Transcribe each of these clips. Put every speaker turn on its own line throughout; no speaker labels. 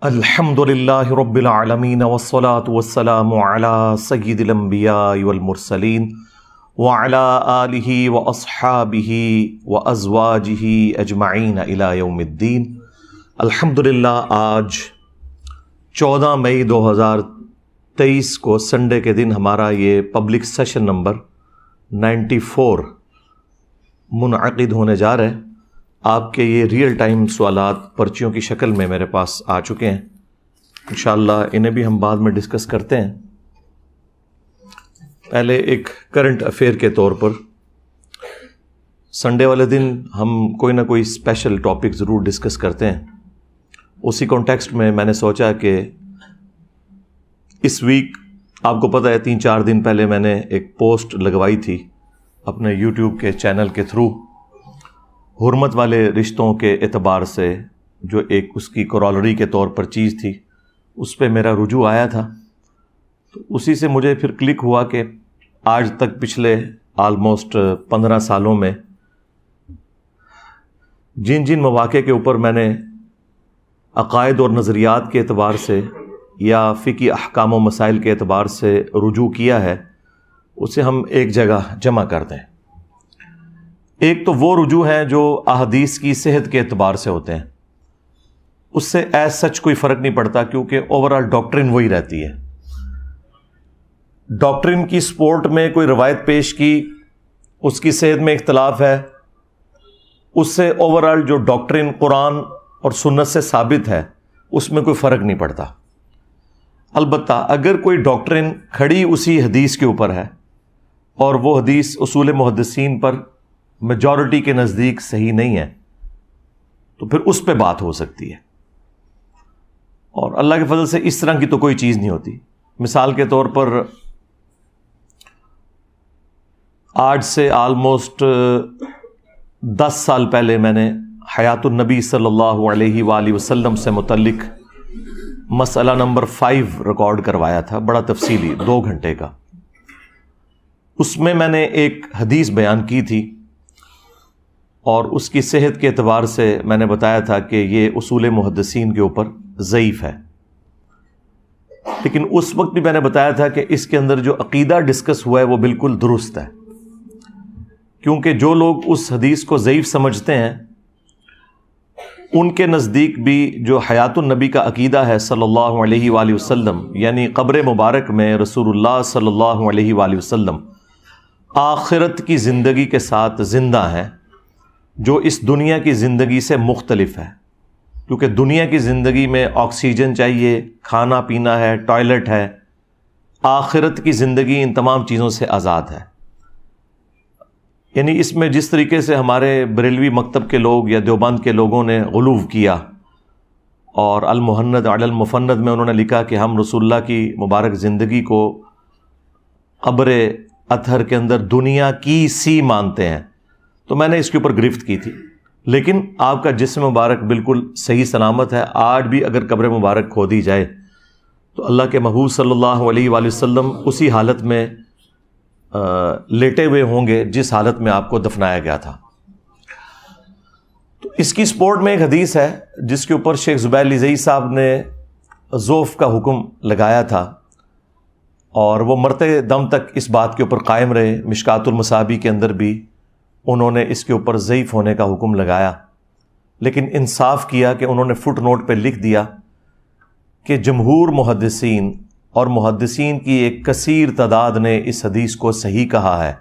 الحمدللہ رب العالمین والصلاة والسلام علی سید الانبیاء والمرسلین وعلی آلہ واصحابہ وازواجہ اجمعین الی یوم الدین۔ الحمدللہ آج 14 مئی 2023 کو سنڈے کے دن ہمارا یہ پبلک سیشن نمبر 94 منعقد ہونے جا رہے ہیں۔ آپ کے یہ ریئل ٹائم سوالات پرچیوں کی شکل میں میرے پاس آ چکے ہیں، انشاءاللہ انہیں بھی ہم بعد میں ڈسکس کرتے ہیں۔ پہلے ایک کرنٹ افیئر کے طور پر سنڈے والے دن ہم کوئی نہ کوئی اسپیشل ٹاپک ضرور ڈسکس کرتے ہیں۔ اسی کانٹیکسٹ میں میں نے سوچا کہ اس ویک آپ کو پتہ ہے 3-4 دن پہلے میں نے ایک پوسٹ لگوائی تھی اپنے یوٹیوب کے چینل کے تھرو، حرمت والے رشتوں کے اعتبار سے جو ایک اس کی کورالری کے طور پر چیز تھی، اس پہ میرا رجوع آیا تھا۔ تو اسی سے مجھے پھر کلک ہوا کہ آج تک پچھلے آلموسٹ 15 سالوں میں جن جن مواقع کے اوپر میں نے عقائد اور نظریات کے اعتبار سے یا فقہی احکام و مسائل کے اعتبار سے رجوع کیا ہے، اسے ہم ایک جگہ جمع کر دیں۔ ایک تو وہ رجوع ہیں جو احادیث کی صحت کے اعتبار سے ہوتے ہیں، اس سے ایز سچ کوئی فرق نہیں پڑتا کیونکہ اوورآل ڈاکٹرن وہی رہتی ہے۔ ڈاکٹرن کی سپورٹ میں کوئی روایت پیش کی، اس کی صحت میں اختلاف ہے، اس سے اوورآل جو ڈاکٹرن قرآن اور سنت سے ثابت ہے اس میں کوئی فرق نہیں پڑتا۔ البتہ اگر کوئی ڈاکٹرن کھڑی اسی حدیث کے اوپر ہے اور وہ حدیث اصول محدثین پر میجورٹی کے نزدیک صحیح نہیں ہے تو پھر اس پہ بات ہو سکتی ہے، اور اللہ کے فضل سے اس طرح کی تو کوئی چیز نہیں ہوتی۔ مثال کے طور پر آج سے آلموسٹ 10 سال پہلے میں نے حیات النبی صلی اللہ علیہ وآلہ وسلم سے متعلق مسئلہ نمبر 5 ریکارڈ کروایا تھا، بڑا تفصیلی 2 گھنٹے کا۔ اس میں میں نے ایک حدیث بیان کی تھی اور اس کی صحت کے اعتبار سے میں نے بتایا تھا کہ یہ اصول محدثین کے اوپر ضعیف ہے، لیکن اس وقت بھی میں نے بتایا تھا کہ اس کے اندر جو عقیدہ ڈسکس ہوا ہے وہ بالکل درست ہے، کیونکہ جو لوگ اس حدیث کو ضعیف سمجھتے ہیں ان کے نزدیک بھی جو حیات النبی کا عقیدہ ہے صلی اللہ علیہ وآلہ وسلم، یعنی قبر مبارک میں رسول اللہ صلی اللہ علیہ وآلہ وسلم آخرت کی زندگی کے ساتھ زندہ ہیں، جو اس دنیا کی زندگی سے مختلف ہے، کیونکہ دنیا کی زندگی میں آکسیجن چاہیے، کھانا پینا ہے، ٹوائلٹ ہے۔ آخرت کی زندگی ان تمام چیزوں سے آزاد ہے۔ یعنی اس میں جس طریقے سے ہمارے بریلوی مکتب کے لوگ یا دیوبند کے لوگوں نے غلو کیا اور المحند علی المفند میں انہوں نے لکھا کہ ہم رسول اللہ کی مبارک زندگی کو قبر اطہر کے اندر دنیا کی سی مانتے ہیں، تو میں نے اس کے اوپر گرفت کی تھی۔ لیکن آپ کا جسم مبارک بالکل صحیح سلامت ہے۔ آج بھی اگر قبر مبارک کھودی جائے تو اللہ کے محبوب صلی اللہ علیہ وآلہ وسلم اسی حالت میں لیٹے ہوئے ہوں گے جس حالت میں آپ کو دفنایا گیا تھا۔ تو اس کی سپورٹ میں ایک حدیث ہے جس کے اوپر شیخ زبیر لزئی صاحب نے ذوف کا حکم لگایا تھا، اور وہ مرتے دم تک اس بات کے اوپر قائم رہے۔ مشکات المصابیح کے اندر بھی انہوں نے اس کے اوپر ضعیف ہونے کا حکم لگایا، لیکن انصاف کیا کہ انہوں نے فٹ نوٹ پہ لکھ دیا کہ جمہور محدثین اور محدثین کی ایک کثیر تعداد نے اس حدیث کو صحیح کہا ہے،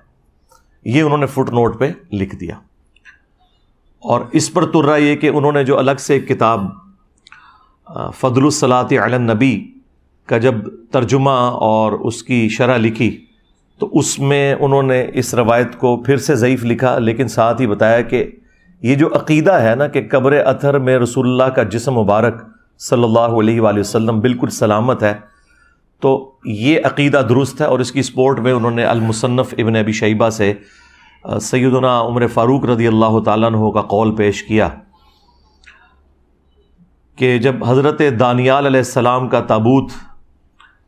یہ انہوں نے فٹ نوٹ پہ لکھ دیا۔ اور اس پر ترا یہ کہ انہوں نے جو الگ سے ایک کتاب فضل الصلاۃ علی النبی کا جب ترجمہ اور اس کی شرح لکھی تو اس میں انہوں نے اس روایت کو پھر سے ضعیف لکھا، لیکن ساتھ ہی بتایا کہ یہ جو عقیدہ ہے نا کہ قبر اطہر میں رسول اللہ کا جسم مبارک صلی اللہ علیہ وآلہ وسلم بالکل سلامت ہے، تو یہ عقیدہ درست ہے۔ اور اس کی سپورٹ میں انہوں نے المصنف ابن ابی شیبہ سے سیدنا عمر فاروق رضی اللہ تعالیٰ عنہ کا قول پیش کیا کہ جب حضرت دانیال علیہ السلام کا تابوت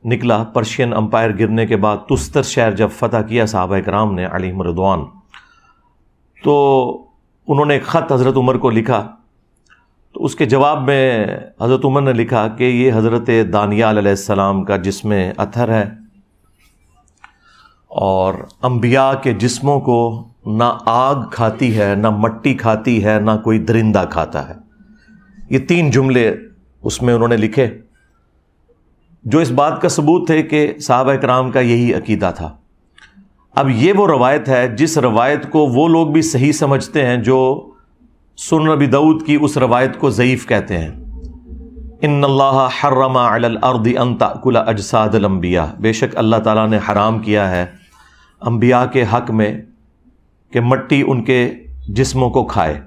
نکلا پرشین امپائر گرنے کے بعد، تستر شہر جب فتح کیا صحابہ کرام نے علیہم رضوان، تو انہوں نے ایک خط حضرت عمر کو لکھا تو اس کے جواب میں حضرت عمر نے لکھا کہ یہ حضرت دانیال علیہ السلام کا جسم اطہر ہے، اور انبیاء کے جسموں کو نہ آگ کھاتی ہے، نہ مٹی کھاتی ہے، نہ کوئی درندہ کھاتا ہے۔ یہ 3 جملے اس میں انہوں نے لکھے، جو اس بات کا ثبوت ہے کہ صحابہ کرام کا یہی عقیدہ تھا۔ اب یہ وہ روایت ہے جس روایت کو وہ لوگ بھی صحیح سمجھتے ہیں جو سنن ابی داؤد کی اس روایت کو ضعیف کہتے ہیں۔ ان اللہ حرم علی الارض ان تأکل اجساد الانبیاء، بے شک اللہ تعالیٰ نے حرام کیا ہے انبیاء کے حق میں کہ مٹی ان کے جسموں کو کھائے۔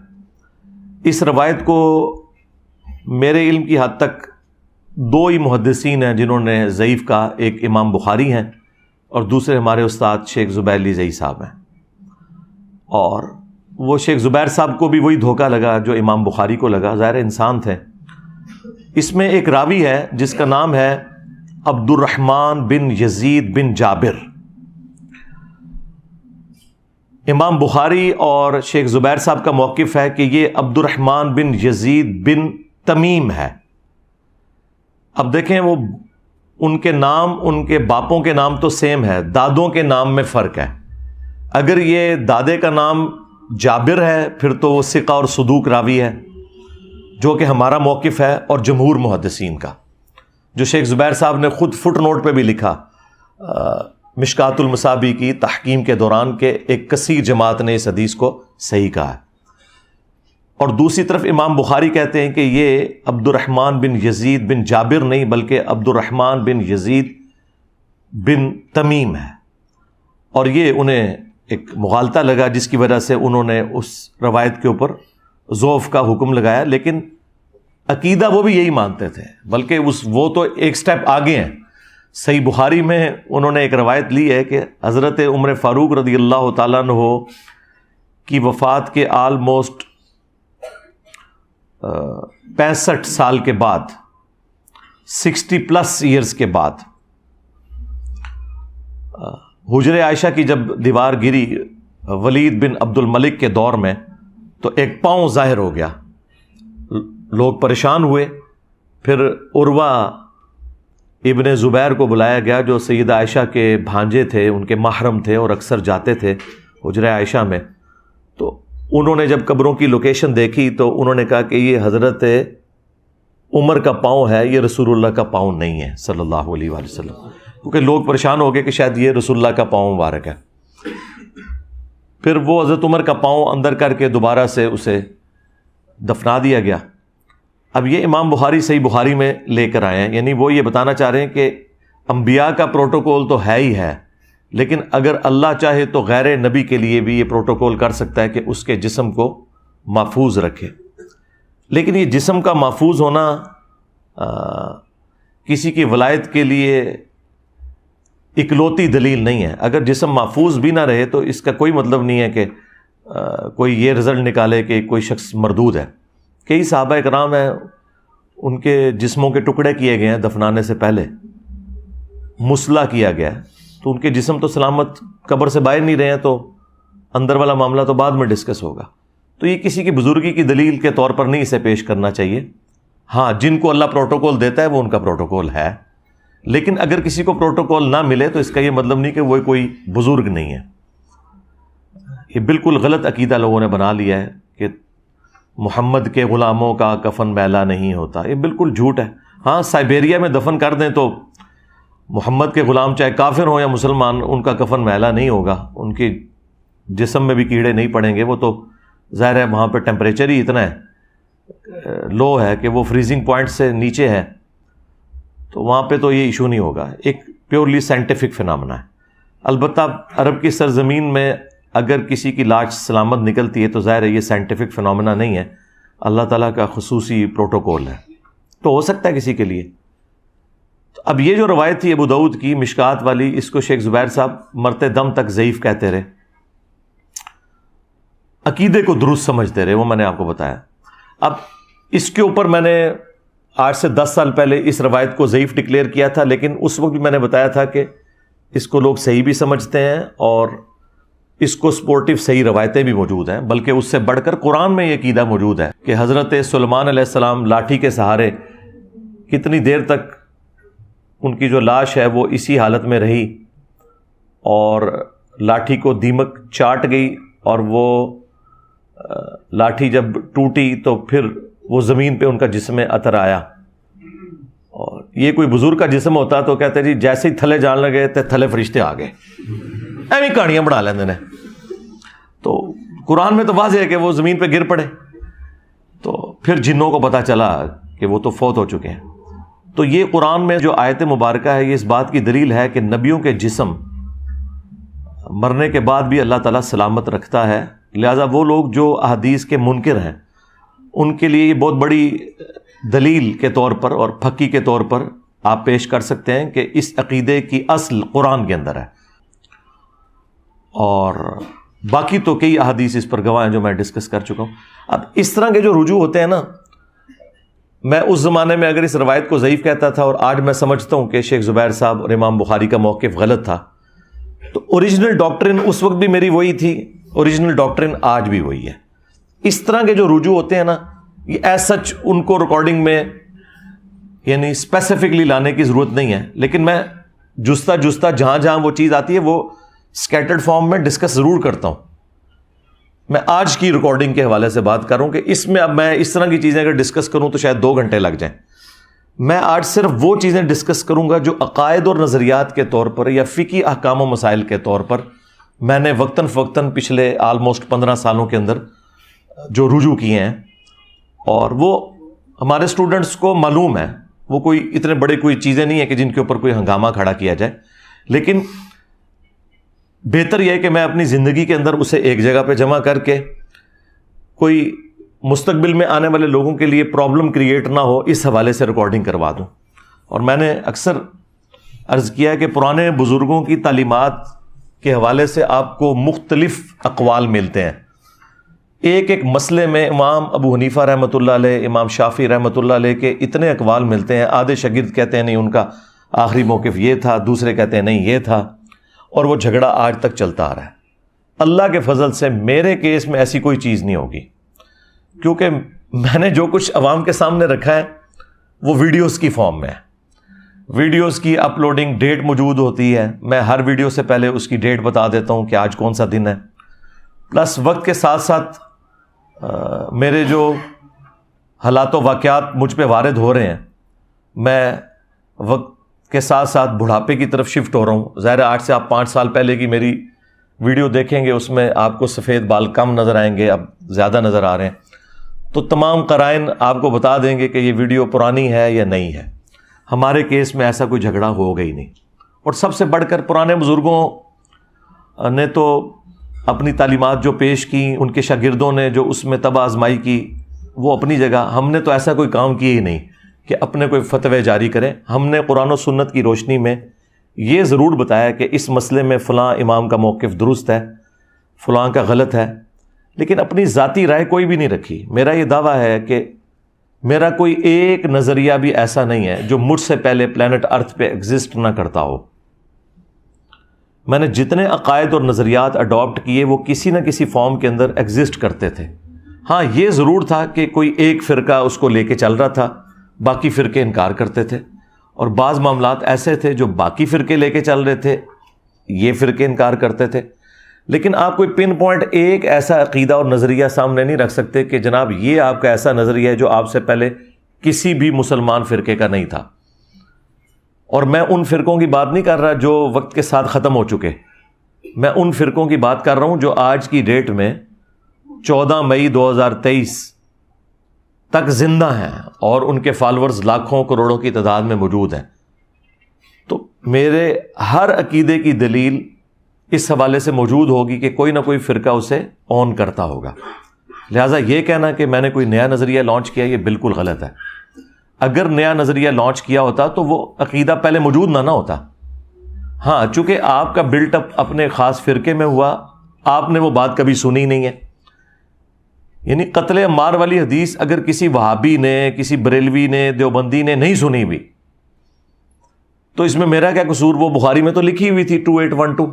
اس روایت کو میرے علم کی حد تک 2 ہی محدثین ہیں جنہوں نے ضعیف کہا، ایک امام بخاری ہیں اور دوسرے ہمارے استاد شیخ زبیر لیزئی صاحب ہیں۔ اور وہ شیخ زبیر صاحب کو بھی وہی دھوکہ لگا جو امام بخاری کو لگا، ظاہر انسان تھے۔ اس میں ایک راوی ہے جس کا نام ہے عبد الرحمن بن یزید بن جابر۔ امام بخاری اور شیخ زبیر صاحب کا موقف ہے کہ یہ عبد الرحمن بن یزید بن تمیم ہے۔ اب دیکھیں، وہ ان کے نام، ان کے باپوں کے نام تو سیم ہے، دادوں کے نام میں فرق ہے۔ اگر یہ دادے کا نام جابر ہے پھر تو وہ ثقہ اور صدوق راوی ہے، جو کہ ہمارا موقف ہے اور جمہور محدثین کا، جو شیخ زبیر صاحب نے خود فٹ نوٹ پہ بھی لکھا مشکات المصابیح کی تحکیم کے دوران کہ ایک کثیر جماعت نے اس حدیث کو صحیح کہا ہے۔ اور دوسری طرف امام بخاری کہتے ہیں کہ یہ عبد الرحمن بن یزید بن جابر نہیں بلکہ عبد الرحمن بن یزید بن تمیم ہے، اور یہ انہیں ایک مغالطہ لگا جس کی وجہ سے انہوں نے اس روایت کے اوپر ضعف کا حکم لگایا۔ لیکن عقیدہ وہ بھی یہی مانتے تھے، بلکہ وہ تو ایک سٹیپ آگے ہیں۔ صحیح بخاری میں انہوں نے ایک روایت لی ہے کہ حضرت عمر فاروق رضی اللہ تعالیٰ عنہ کی وفات کے آلموسٹ 65 سال کے بعد، 60+ ایئرز کے بعد، حجر عائشہ کی جب دیوار گری ولید بن عبد الملک کے دور میں تو ایک پاؤں ظاہر ہو گیا، لوگ پریشان ہوئے۔ پھر عروہ ابن زبیر کو بلایا گیا جو سیدہ عائشہ کے بھانجے تھے، ان کے محرم تھے اور اکثر جاتے تھے حجر عائشہ میں۔ تو انہوں نے جب قبروں کی لوکیشن دیکھی تو انہوں نے کہا کہ یہ حضرت عمر کا پاؤں ہے، یہ رسول اللہ کا پاؤں نہیں ہے صلی اللہ علیہ وآلہ وسلم، کیونکہ لوگ پریشان ہو گئے کہ شاید یہ رسول اللہ کا پاؤں مبارک ہے۔ پھر وہ حضرت عمر کا پاؤں اندر کر کے دوبارہ سے اسے دفنا دیا گیا۔ اب یہ امام بخاری صحیح بخاری میں لے کر آئے ہیں، یعنی وہ یہ بتانا چاہ رہے ہیں کہ انبیاء کا پروٹوکول تو ہے ہی ہے، لیکن اگر اللہ چاہے تو غیر نبی کے لیے بھی یہ پروٹوکول کر سکتا ہے کہ اس کے جسم کو محفوظ رکھے۔ لیکن یہ جسم کا محفوظ ہونا کسی کی ولایت کے لیے اکلوتی دلیل نہیں ہے۔ اگر جسم محفوظ بھی نہ رہے تو اس کا کوئی مطلب نہیں ہے کہ کوئی یہ رزلٹ نکالے کہ کوئی شخص مردود ہے۔ کئی صحابہ کرام ہیں، ان کے جسموں کے ٹکڑے کیے گئے ہیں دفنانے سے پہلے، مسلح کیا گیا ہے، تو ان کے جسم تو سلامت قبر سے باہر نہیں رہے ہیں، تو اندر والا معاملہ تو بعد میں ڈسکس ہوگا۔ تو یہ کسی کی بزرگی کی دلیل کے طور پر نہیں اسے پیش کرنا چاہیے۔ ہاں، جن کو اللہ پروٹوکول دیتا ہے وہ ان کا پروٹوکول ہے، لیکن اگر کسی کو پروٹوکول نہ ملے تو اس کا یہ مطلب نہیں کہ وہ کوئی بزرگ نہیں ہے۔ یہ بالکل غلط عقیدہ لوگوں نے بنا لیا ہے کہ محمد کے غلاموں کا کفن میلا نہیں ہوتا، یہ بالکل جھوٹ ہے۔ ہاں، سائبیریا میں دفن کر دیں تو محمد کے غلام چاہے کافر ہوں یا مسلمان، ان کا کفن میلا نہیں ہوگا، ان کے جسم میں بھی کیڑے نہیں پڑیں گے۔ وہ تو ظاہر ہے وہاں پہ ٹیمپریچر ہی اتنا ہے، لو ہے کہ وہ فریزنگ پوائنٹ سے نیچے ہے، تو وہاں پہ تو یہ ایشو نہیں ہوگا۔ ایک پیورلی سائنٹیفک فنامنا ہے۔ البتہ عرب کی سرزمین میں اگر کسی کی لاش سلامت نکلتی ہے تو ظاہر ہے یہ سائنٹیفک فنامنا نہیں ہے، اللہ تعالیٰ کا خصوصی پروٹوکول ہے، تو ہو سکتا ہے کسی کے لیے۔ تو اب یہ جو روایت تھی ابو داؤد کی مشکات والی، اس کو شیخ زبیر صاحب مرتے دم تک ضعیف کہتے رہے، عقیدے کو درست سمجھتے رہے، وہ میں نے آپ کو بتایا۔ اب اس کے اوپر میں نے 8 سے 10 سال پہلے اس روایت کو ضعیف ڈکلیئر کیا تھا، لیکن اس وقت بھی میں نے بتایا تھا کہ اس کو لوگ صحیح بھی سمجھتے ہیں اور اس کو سپورٹیو صحیح روایتیں بھی موجود ہیں، بلکہ اس سے بڑھ کر قرآن میں یہ عقیدہ موجود ہے کہ حضرت سلیمان علیہ السلام لاٹھی کے سہارے کتنی دیر تک ان کی جو لاش ہے وہ اسی حالت میں رہی، اور لاٹھی کو دیمک چاٹ گئی، اور وہ لاٹھی جب ٹوٹی تو پھر وہ زمین پہ ان کا جسم اثر آیا۔ اور یہ کوئی بزرگ کا جسم ہوتا تو کہتے جی جیسے ہی تھلے جان لگے تو تھلے فرشتے آ گئے، ایویں کہانیاں بنا لیندے نے۔ تو قرآن میں تو واضح ہے کہ وہ زمین پہ گر پڑے، تو پھر جنوں کو پتہ چلا کہ وہ تو فوت ہو چکے ہیں۔ تو یہ قرآن میں جو آیت مبارکہ ہے یہ اس بات کی دلیل ہے کہ نبیوں کے جسم مرنے کے بعد بھی اللہ تعالیٰ سلامت رکھتا ہے، لہٰذا وہ لوگ جو احادیث کے منکر ہیں ان کے لیے یہ بہت بڑی دلیل کے طور پر اور پھکی کے طور پر آپ پیش کر سکتے ہیں کہ اس عقیدے کی اصل قرآن کے اندر ہے۔ اور باقی تو کئی احادیث اس پر گواہ ہیں جو میں ڈسکس کر چکا ہوں۔ اب اس طرح کے جو رجوع ہوتے ہیں نا، میں اس زمانے میں اگر اس روایت کو ضعیف کہتا تھا، اور آج میں سمجھتا ہوں کہ شیخ زبیر صاحب اور امام بخاری کا موقف غلط تھا، تو اوریجنل ڈاکٹرن اس وقت بھی میری وہی تھی، اوریجنل ڈاکٹرن آج بھی وہی ہے۔ اس طرح کے جو رجوع ہوتے ہیں نا، یہ ایز سچ ان کو ریکارڈنگ میں یعنی اسپیسیفکلی لانے کی ضرورت نہیں ہے، لیکن میں جستہ جہاں جہاں وہ چیز آتی ہے وہ اسکیٹرڈ فارم میں ڈسکس ضرور کرتا ہوں۔ میں آج کی ریکارڈنگ کے حوالے سے بات کر رہا ہوں کہ اس میں اب میں اس طرح کی چیزیں اگر ڈسکس کروں تو شاید 2 گھنٹے لگ جائیں۔ میں آج صرف وہ چیزیں ڈسکس کروں گا جو عقائد اور نظریات کے طور پر یا فقہی احکام و مسائل کے طور پر میں نے وقتاً فوقتاً پچھلے آلموسٹ 15 سالوں کے اندر جو رجوع کیے ہیں، اور وہ ہمارے اسٹوڈنٹس کو معلوم ہے، وہ کوئی اتنے بڑے کوئی چیزیں نہیں ہیں کہ جن کے اوپر کوئی ہنگامہ کھڑا کیا جائے، لیکن بہتر یہ ہے کہ میں اپنی زندگی کے اندر اسے ایک جگہ پہ جمع کر کے کوئی مستقبل میں آنے والے لوگوں کے لیے پرابلم کریٹ نہ ہو، اس حوالے سے ریکارڈنگ کروا دوں۔ اور میں نے اکثر عرض کیا کہ پرانے بزرگوں کی تعلیمات کے حوالے سے آپ کو مختلف اقوال ملتے ہیں۔ ایک مسئلے میں امام ابو حنیفہ رحمۃ اللہ علیہ، امام شافعی رحمۃ اللہ علیہ کے اتنے اقوال ملتے ہیں، آدھے شاگرد کہتے ہیں نہیں ان کا آخری موقف یہ تھا، دوسرے کہتے ہیں نہیں یہ تھا، اور وہ جھگڑا آج تک چلتا آ رہا ہے۔ اللہ کے فضل سے میرے کیس میں ایسی کوئی چیز نہیں ہوگی، کیونکہ میں نے جو کچھ عوام کے سامنے رکھا ہے وہ ویڈیوز کی فارم میں ہے۔ ویڈیوز کی اپلوڈنگ ڈیٹ موجود ہوتی ہے، میں ہر ویڈیو سے پہلے اس کی ڈیٹ بتا دیتا ہوں کہ آج کون سا دن ہے، پلس وقت کے ساتھ ساتھ میرے جو حالات و واقعات مجھ پہ وارد ہو رہے ہیں، میں وقت کے ساتھ ساتھ بڑھاپے کی طرف شفٹ ہو رہا ہوں۔ ظاہر ہے 8 سے آپ 5 سال پہلے کی میری ویڈیو دیکھیں گے، اس میں آپ کو سفید بال کم نظر آئیں گے، اب زیادہ نظر آ رہے ہیں، تو تمام قرائن آپ کو بتا دیں گے کہ یہ ویڈیو پرانی ہے یا نہیں ہے۔ ہمارے کیس میں ایسا کوئی جھگڑا ہوگا ہی نہیں، اور سب سے بڑھ کر پرانے بزرگوں نے تو اپنی تعلیمات جو پیش کی، ان کے شاگردوں نے جو اس میں طبع آزمائی کی، وہ اپنی جگہ، ہم نے تو ایسا کوئی کام کیا ہی نہیں کہ اپنے کوئی فتوے جاری کریں۔ ہم نے قرآن و سنت کی روشنی میں یہ ضرور بتایا کہ اس مسئلے میں فلاں امام کا موقف درست ہے، فلاں کا غلط ہے، لیکن اپنی ذاتی رائے کوئی بھی نہیں رکھی۔ میرا یہ دعویٰ ہے کہ میرا کوئی ایک نظریہ بھی ایسا نہیں ہے جو مجھ سے پہلے پلانٹ ارتھ پہ ایگزسٹ نہ کرتا ہو۔ میں نے جتنے عقائد اور نظریات اڈاپٹ کیے وہ کسی نہ کسی فارم کے اندر ایگزسٹ کرتے تھے۔ ہاں یہ ضرور تھا کہ کوئی ایک فرقہ اس کو لے کے چل رہا تھا، باقی فرقے انکار کرتے تھے، اور بعض معاملات ایسے تھے جو باقی فرقے لے کے چل رہے تھے، یہ فرقے انکار کرتے تھے۔ لیکن آپ کوئی پن پوائنٹ ایک ایسا عقیدہ اور نظریہ سامنے نہیں رکھ سکتے کہ جناب یہ آپ کا ایسا نظریہ ہے جو آپ سے پہلے کسی بھی مسلمان فرقے کا نہیں تھا۔ اور میں ان فرقوں کی بات نہیں کر رہا جو وقت کے ساتھ ختم ہو چکے، میں ان فرقوں کی بات کر رہا ہوں جو آج کی ڈیٹ میں 14 مئی 2023 تک زندہ ہیں، اور ان کے فالورز لاکھوں کروڑوں کی تعداد میں موجود ہیں۔ تو میرے ہر عقیدے کی دلیل اس حوالے سے موجود ہوگی کہ کوئی نہ کوئی فرقہ اسے اون کرتا ہوگا۔ لہٰذا یہ کہنا کہ میں نے کوئی نیا نظریہ لانچ کیا، یہ بالکل غلط ہے۔ اگر نیا نظریہ لانچ کیا ہوتا تو وہ عقیدہ پہلے موجود نہ ہوتا۔ ہاں چونکہ آپ کا بلٹ اپ اپنے خاص فرقے میں ہوا، آپ نے وہ بات کبھی سنی نہیں ہے۔ یعنی قتل عمار والی حدیث اگر کسی وہابی نے، کسی بریلوی نے، دیوبندی نے نہیں سنی بھی تو اس میں میرا کیا قصور؟ وہ بخاری میں تو لکھی ہوئی تھی 2812۔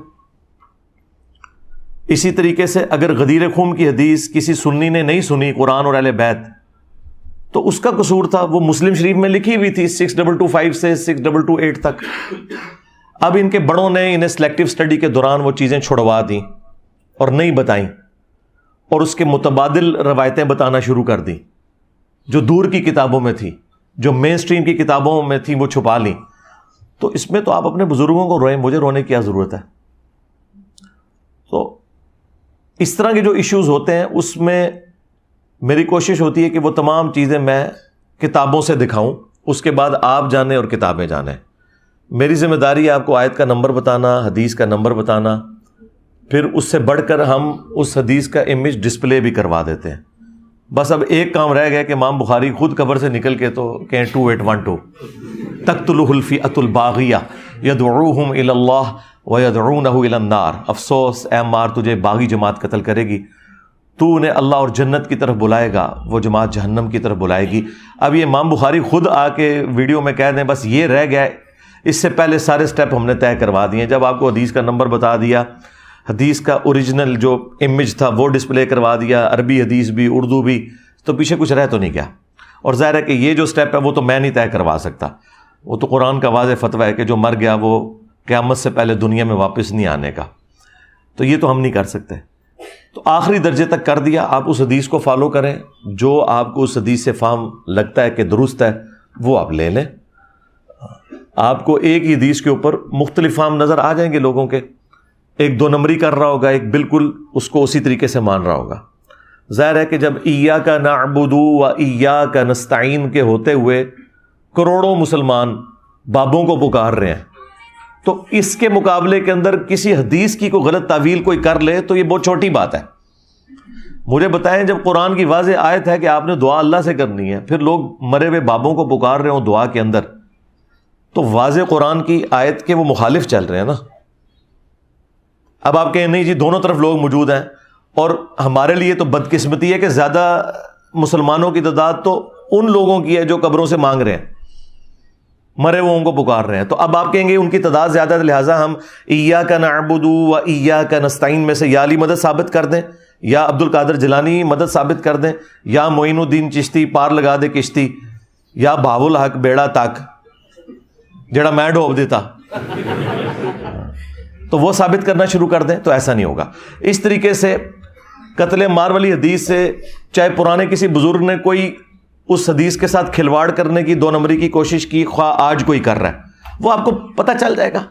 اسی طریقے سے اگر غدیر خم کی حدیث کسی سنی نے نہیں سنی قرآن اور اہل بیت تو اس کا قصور تھا، وہ مسلم شریف میں لکھی ہوئی تھی 6225 سے 6228 تک. اب ان کے بڑوں نے انہیں سلیکٹو اسٹڈی کے دوران وہ چیزیں چھڑوا دیں اور نہیں بتائیں، اور اس کے متبادل روایتیں بتانا شروع کر دیں جو دور کی کتابوں میں تھی، جو مین سٹریم کی کتابوں میں تھی، وہ چھپا لیں. تو اس میں تو آپ اپنے بزرگوں کو روئیں، مجھے رونے کی کیا ضرورت ہے؟ تو اس طرح کے جو ایشوز ہوتے ہیں اس میں میری کوشش ہوتی ہے کہ وہ تمام چیزیں میں کتابوں سے دکھاؤں، اس کے بعد آپ جانیں اور کتابیں جانیں. میری ذمہ داری ہے آپ کو آیت کا نمبر بتانا، حدیث کا نمبر بتانا، پھر اس سے بڑھ کر ہم اس حدیث کا امیج ڈسپلے بھی کروا دیتے ہیں. بس اب ایک کام رہ گیا کہ امام بخاری خود قبر سے نکل کے تو کہیں 2812 تقتلہ الفئۃ الباغیہ یدعوہم الی اللہ ویدعونہ الی النار. افسوس اے عمار، تجھے باغی جماعت قتل کرے گی، تو انہیں اللہ اور جنت کی طرف بلائے گا، وہ جماعت جہنم کی طرف بلائے گی. اب یہ امام بخاری خود آ کے ویڈیو میں کہہ دیں بس یہ رہ گیا، اس سے پہلے سارے سٹیپ ہم نے طے کروا دیے. جب آپ کو حدیث کا نمبر بتا دیا، حدیث کا اوریجنل جو امیج تھا وہ ڈسپلے کروا دیا، عربی حدیث بھی اردو بھی، تو پیچھے کچھ رہ تو نہیں گیا. اور ظاہر ہے کہ یہ جو سٹیپ ہے وہ تو میں نہیں طے کروا سکتا، وہ تو قرآن کا واضح فتویٰ ہے کہ جو مر گیا وہ قیامت سے پہلے دنیا میں واپس نہیں آنے کا. تو یہ تو ہم نہیں کر سکتے. تو آخری درجے تک کر دیا. آپ اس حدیث کو فالو کریں، جو آپ کو اس حدیث سے فہم لگتا ہے کہ درست ہے وہ آپ لے لیں. آپ کو ایک ہی حدیث کے اوپر مختلف فہم نظر آ جائیں گے لوگوں کے، ایک 2 نمبری کر رہا ہوگا، ایک بالکل اس کو اسی طریقے سے مان رہا ہوگا. ظاہر ہے کہ جب ایاک نعبد و ایاک نستعین کے ہوتے ہوئے کروڑوں مسلمان بابوں کو پکار رہے ہیں، تو اس کے مقابلے کے اندر کسی حدیث کی کوئی غلط تعویل کوئی کر لے تو یہ بہت چھوٹی بات ہے. مجھے بتائیں جب قرآن کی واضح آیت ہے کہ آپ نے دعا اللہ سے کرنی ہے، پھر لوگ مرے ہوئے بابوں کو پکار رہے ہوں دعا کے اندر، تو واضح قرآن کی آیت کے وہ مخالف چل رہے ہیں نا. اب آپ کہیں نہیں جی دونوں طرف لوگ موجود ہیں، اور ہمارے لیے تو بدقسمتی ہے کہ زیادہ مسلمانوں کی تعداد تو ان لوگوں کی ہے جو قبروں سے مانگ رہے ہیں، مرے وہ ان کو پکار رہے ہیں. تو اب آپ کہیں گے ان کی تعداد زیادہ ہے لہٰذا ہم ایاک نعبد و ایاک نستعین میں سے یا علی مدد ثابت کر دیں، یا عبد القادر جیلانی مدد ثابت کر دیں، یا معین الدین چشتی پار لگا دے کشتی، یا بہاو الحق بیڑا تک جڑا میں ڈوب دیتا، تو وہ ثابت کرنا شروع کر دیں. تو ایسا نہیں ہوگا. اس طریقے سے قتل مار والی حدیث سے چاہے پرانے کسی بزرگ نے کوئی اس حدیث کے ساتھ کھلواڑ کرنے کی 2 نمبری کی کوشش کی، خواہ آج کوئی کر رہا ہے، وہ آپ کو پتہ چل جائے گا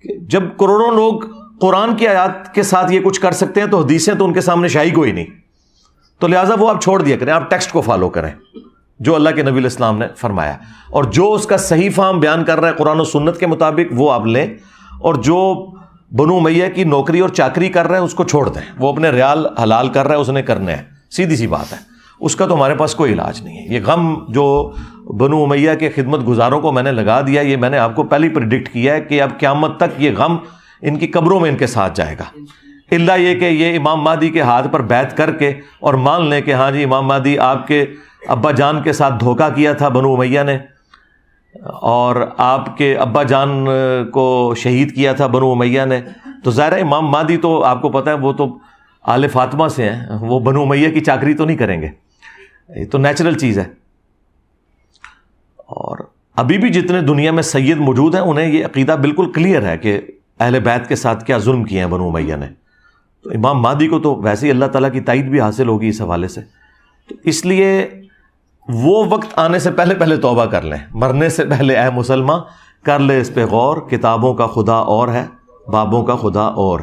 کہ جب کروڑوں لوگ قرآن کی آیات کے ساتھ یہ کچھ کر سکتے ہیں تو حدیثیں تو ان کے سامنے شاہی کوئی نہیں. تو لہٰذا وہ آپ چھوڑ دیا کریں، آپ ٹیکسٹ کو فالو کریں جو اللہ کے نبی علیہ السلام نے فرمایا، اور جو اس کا صحیح فہم بیان کر رہا ہے قرآن و سنت کے مطابق وہ آپ لیں، اور جو بنو امیہ کی نوکری اور چاکری کر رہے ہیں اس کو چھوڑ دیں. وہ اپنے ریال حلال کر رہا ہے، اس نے کرنے ہیں، سیدھی سی بات ہے. اس کا تو ہمارے پاس کوئی علاج نہیں ہے. یہ غم جو بنو امیہ کے خدمت گزاروں کو میں نے لگا دیا، یہ میں نے آپ کو پہلے پریڈکٹ کیا ہے کہ اب قیامت تک یہ غم ان کی قبروں میں ان کے ساتھ جائے گا، الا یہ کہ یہ امام مہدی کے ہاتھ پر بیعت کر کے اور مان لیں کہ ہاں جی امام مہدی آپ کے ابا جان کے ساتھ دھوکہ کیا تھا بنو امیہ نے، اور آپ کے ابا جان کو شہید کیا تھا بنو امیہ نے. تو ظاہر ہے امام مہدی تو آپ کو پتہ ہے وہ تو آل فاطمہ سے ہیں، وہ بنو امیہ کی چاکری تو نہیں کریں گے، یہ تو نیچرل چیز ہے. اور ابھی بھی جتنے دنیا میں سید موجود ہیں انہیں یہ عقیدہ بالکل کلیئر ہے کہ اہل بیت کے ساتھ کیا ظلم کیے ہیں بنو امیہ نے. تو امام مہدی کو تو ویسے ہی اللہ تعالیٰ کی تائید بھی حاصل ہوگی اس حوالے سے. تو اس لیے وہ وقت آنے سے پہلے پہلے توبہ کر لیں، مرنے سے پہلے اے مسلمان کر لے اس پہ غور. کتابوں کا خدا اور ہے، بابوں کا خدا اور.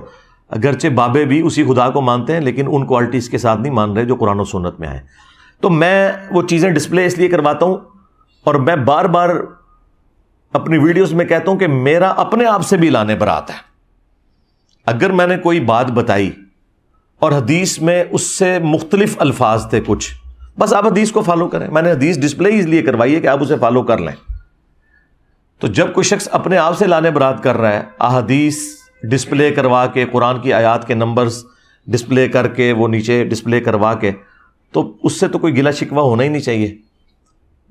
اگرچہ بابے بھی اسی خدا کو مانتے ہیں لیکن ان کوالٹیز کے ساتھ نہیں مان رہے جو قرآن و سنت میں آئے. تو میں وہ چیزیں ڈسپلے اس لیے کرواتا ہوں، اور میں بار بار اپنی ویڈیوز میں کہتا ہوں کہ میرا اپنے آپ سے بھی لانے برات ہے. اگر میں نے کوئی بات بتائی اور حدیث میں اس سے مختلف الفاظ تھے کچھ، بس آپ حدیث کو فالو کریں. میں نے حدیث ڈسپلے اس لیے کروائی ہے کہ آپ اسے فالو کر لیں. تو جب کوئی شخص اپنے آپ سے لانے برات کر رہا ہے، احادیث ڈسپلے کروا کے، قرآن کی آیات کے نمبرز ڈسپلے کر کے، وہ نیچے ڈسپلے کروا کے، تو اس سے تو کوئی گلا شکوہ ہونا ہی نہیں چاہیے.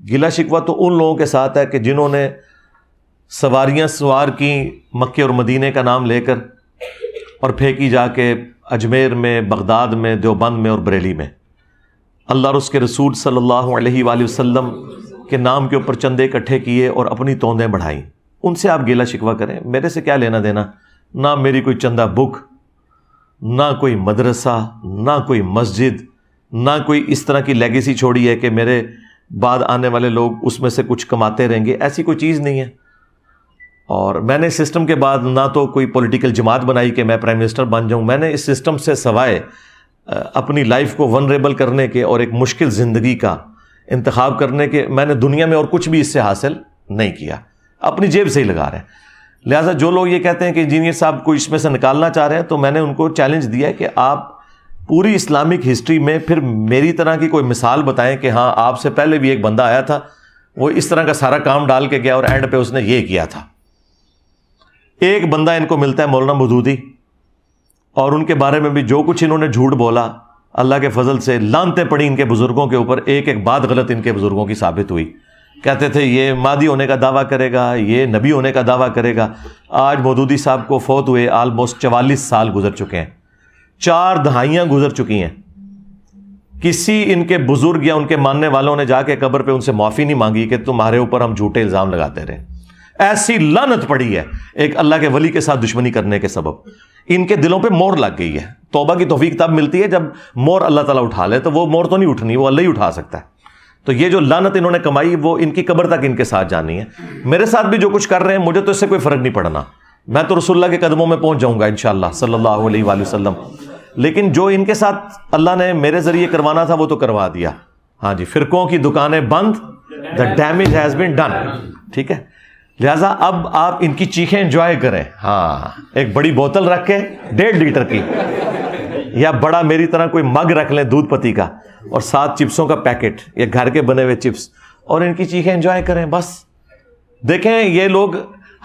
گلا شکوہ تو ان لوگوں کے ساتھ ہے کہ جنہوں نے سواریاں سوار کی مکے اور مدینے کا نام لے کر اور پھینکی جا کے اجمیر میں، بغداد میں، دیوبند میں اور بریلی میں اللہ اور اس کے رسول صلی اللہ علیہ وآلہ وسلم کے نام کے اوپر چندے اکٹھے کیے اور اپنی توندیں بڑھائیں. ان سے آپ گیلا شکوہ کریں، میرے سے کیا لینا دینا؟ نہ میری کوئی چندہ بک، نہ کوئی مدرسہ، نہ کوئی مسجد، نہ کوئی اس طرح کی لیگیسی چھوڑی ہے کہ میرے بعد آنے والے لوگ اس میں سے کچھ کماتے رہیں گے. ایسی کوئی چیز نہیں ہے. اور میں نے اس سسٹم کے بعد نہ تو کوئی پولیٹیکل جماعت بنائی کہ میں پرائم منسٹر بن جاؤں. میں نے اس سسٹم سے سوائے اپنی لائف کو ونریبل کرنے کے اور ایک مشکل زندگی کا انتخاب کرنے کے، میں نے دنیا میں اور کچھ بھی اس سے حاصل نہیں کیا. اپنی جیب سے ہی لگا رہے ہیں. لہٰذا جو لوگ یہ کہتے ہیں کہ انجینئر صاحب کو اس میں سے نکالنا چاہ رہے ہیں، تو میں نے ان کو چیلنج دیا ہے کہ آپ پوری اسلامک ہسٹری میں پھر میری طرح کی کوئی مثال بتائیں کہ ہاں آپ سے پہلے بھی ایک بندہ آیا تھا، وہ اس طرح کا سارا کام ڈال کے گیا اور اینڈ پہ اس نے یہ کیا تھا. ایک بندہ ان کو ملتا ہے مولانا مودودی، اور ان کے بارے میں بھی جو کچھ انہوں نے جھوٹ بولا، اللہ کے فضل سے لعنتیں پڑی ان کے بزرگوں کے اوپر. ایک ایک بات غلط ان کے بزرگوں کی ثابت ہوئی. کہتے تھے یہ مہدی ہونے کا دعویٰ کرے گا، یہ نبی ہونے کا دعویٰ کرے گا. آج مودودی صاحب کو فوت ہوئے آلموسٹ 44 سال گزر چکے ہیں، 4 دہائیاں گزر چکی ہیں. کسی ان کے بزرگ یا ان کے ماننے والوں نے جا کے قبر پہ ان سے معافی نہیں مانگی کہ تمہارے اوپر ہم جھوٹے الزام لگاتے رہے. ایسی لعنت پڑی ہے ایک اللہ کے ولی کے ساتھ دشمنی کرنے کے سبب. ان کے دلوں پہ مور لگ گئی ہے. توبہ کی توفیق تب ملتی ہے جب مور اللہ تعالیٰ اٹھا لے، تو وہ مور تو نہیں اٹھنی، وہ اللہ ہی اٹھا سکتا ہے. تو یہ جو لعنت انہوں نے کمائی وہ ان کی قبر تک ان کے ساتھ جانی ہے. میرے ساتھ بھی جو کچھ کر رہے ہیں مجھے تو اس سے کوئی فرق نہیں پڑنا. میں تو رسول اللہ کے قدموں میں پہنچ جاؤں گا انشاءاللہ صلی اللہ علیہ وآلہ وسلم. لیکن جو ان کے ساتھ اللہ نے میرے ذریعے کروانا تھا وہ تو کروا دیا. ہاں جی، فرقوں کی دکانیں بند، the damage has been done. ٹھیک ہے، لہٰذا اب آپ ان کی چیخیں انجوائے کریں. ہاں، ایک بڑی بوتل رکھ کے 1.5 لیٹر کی، یا بڑا میری طرح کوئی مگ رکھ لیں دودھ پتی کا، اور 7 چپسوں کا پیکٹ یا گھر کے بنے ہوئے چپس، اور ان کی چیخیں انجوائے کریں. بس دیکھیں یہ لوگ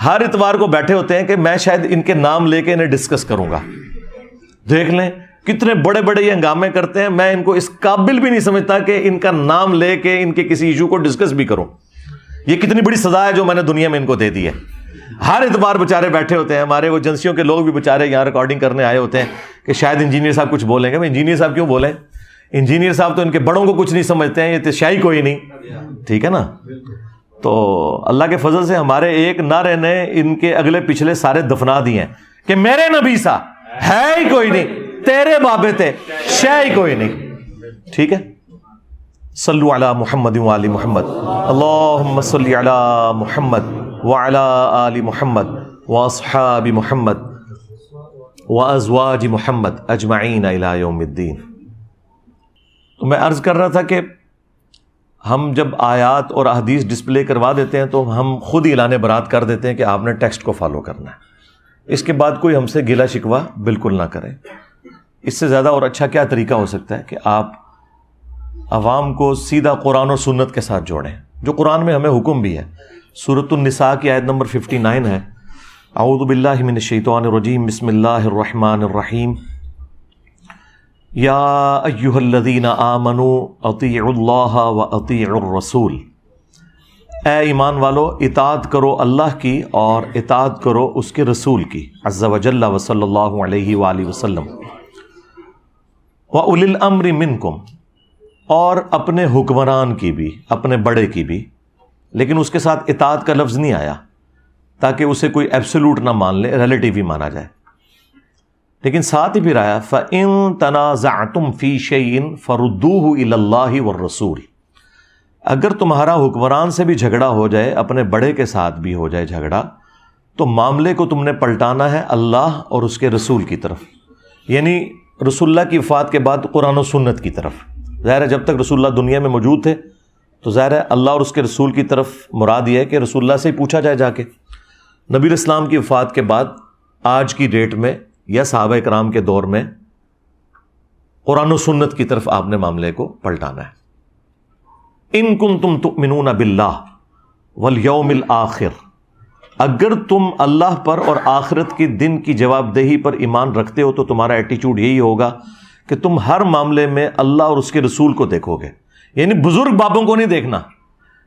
ہر اتوار کو بیٹھے ہوتے ہیں کہ میں شاید ان کے نام لے کے انہیں ڈسکس کروں گا. دیکھ لیں کتنے بڑے بڑے یہ ہنگامے کرتے ہیں. میں ان کو اس قابل بھی نہیں سمجھتا کہ ان کا نام لے کے ان کے کسی ایشو کو ڈسکس بھی کروں. یہ کتنی بڑی سزا ہے جو میں نے دنیا میں ان کو دے دی ہے. ہر اتوار بےچارے بیٹھے ہوتے ہیں. ہمارے وہ ایجنسیوں کے لوگ بھی بےچارے یہاں ریکارڈنگ کرنے آئے ہوتے ہیں کہ شاید انجینئر صاحب کچھ بولیں گے. انجینئر صاحب کیوں بولیں؟ انجینئر صاحب تو ان کے بڑوں کو کچھ نہیں سمجھتے ہیں، یہ تو شاہی کوئی نہیں. ٹھیک ہے نا. تو اللہ کے فضل سے ہمارے ایک نعرے نے ان کے اگلے پچھلے سارے دفنا دیے ہیں کہ میرے نبی سا ہے ہی کوئی نہیں، تیرے بابے تھے شے ہی کوئی نہیں. ٹھیک ہے، صلو علی محمد وعلی محمد، اللہم صلی علی محمد وعلی آل محمد واصحاب محمد وازواج محمد اجمعین الی یوم الدین. تو میں عرض کر رہا تھا کہ ہم جب آیات اور احادیث ڈسپلے کروا دیتے ہیں تو ہم خود ہی اعلان برات کر دیتے ہیں کہ آپ نے ٹیکسٹ کو فالو کرنا ہے. اس کے بعد کوئی ہم سے گلہ شکوہ بالکل نہ کرے. اس سے زیادہ اور اچھا کیا طریقہ ہو سکتا ہے کہ آپ عوام کو سیدھا قرآن اور سنت کے ساتھ جوڑیں، جو قرآن میں ہمیں حکم بھی ہے. سورۃ النساء کی آیت نمبر 59 ہے، اعوذ باللہ من الشیطان الرجیم، بسم اللہ الرحمن الرحیم، یا ایہا الذین آمنوا اطیعوا اللہ واطیعوا الرسول. اے ایمان والو، اطاعت کرو اللہ کی اور اطاعت کرو اس کے رسول کی، عز وجل و صلی اللہ علیہ وآلہ وسلم. وَأُولِي الْأَمْرِ مِنْكُمْ، اور اپنے حکمران کی بھی، اپنے بڑے کی بھی. لیکن اس کے ساتھ اطاعت کا لفظ نہیں آیا تاکہ اسے کوئی ایبسولوٹ نہ مان لے، ریلیٹیو ہی مانا جائے. لیکن ساتھ ہی پھر آیا فَإِن تَنَازَعْتُمْ فِي شَيْءٍ فَرُدُّوهُ إِلَى اللَّهِ وَالرَّسُولِ. اگر تمہارا حکمران سے بھی جھگڑا ہو جائے، اپنے بڑے کے ساتھ بھی ہو جائے جھگڑا، تو معاملے کو تم نے پلٹانا ہے اللہ اور اس کے رسول کی طرف، یعنی رسول اللہ کی وفات کے بعد قرآن و سنت کی طرف. ظاہر ہے جب تک رسول اللہ دنیا میں موجود تھے تو ظاہر ہے اللہ اور اس کے رسول کی طرف مراد یہ ہے کہ رسول اللہ سے ہی پوچھا جائے جا کے. نبی اسلام کی وفات کے بعد آج کی ڈیٹ میں یا صحابہ کرام کے دور میں قرآن و سنت کی طرف آپ نے معاملے کو پلٹانا ہے. ان کنتم تؤمنون باللہ والیوم الآخر، اگر تم اللہ پر اور آخرت کے دن کی جواب دہی پر ایمان رکھتے ہو تو تمہارا ایٹیچیوڈ یہی ہوگا کہ تم ہر معاملے میں اللہ اور اس کے رسول کو دیکھو گے. یعنی بزرگ بابوں کو نہیں دیکھنا،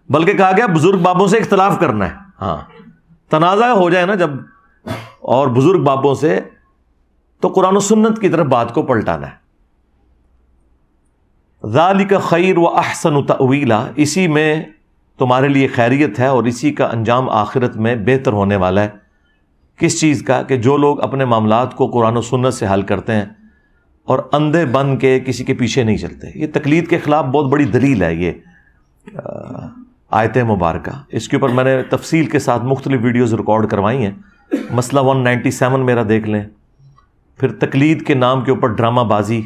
بلکہ کہا گیا بزرگ بابوں سے اختلاف کرنا ہے. ہاں، تنازع ہو جائے نا جب، اور بزرگ بابوں سے تو قرآن و سنت کی طرف بات کو پلٹانا ہے. ذالک خیر و احسن تأویلا، اسی میں تمہارے لیے خیریت ہے اور اسی کا انجام آخرت میں بہتر ہونے والا ہے. کس چیز کا؟ کہ جو لوگ اپنے معاملات کو قرآن و سنت سے حل کرتے ہیں اور اندھے بن کے کسی کے پیچھے نہیں چلتے. یہ تقلید کے خلاف بہت بڑی دلیل ہے یہ آیت مبارکہ. اس کے اوپر میں نے تفصیل کے ساتھ مختلف ویڈیوز ریکارڈ کروائی ہیں. مسئلہ 197 میرا دیکھ لیں. پھر تقلید کے نام کے اوپر ڈرامہ بازی،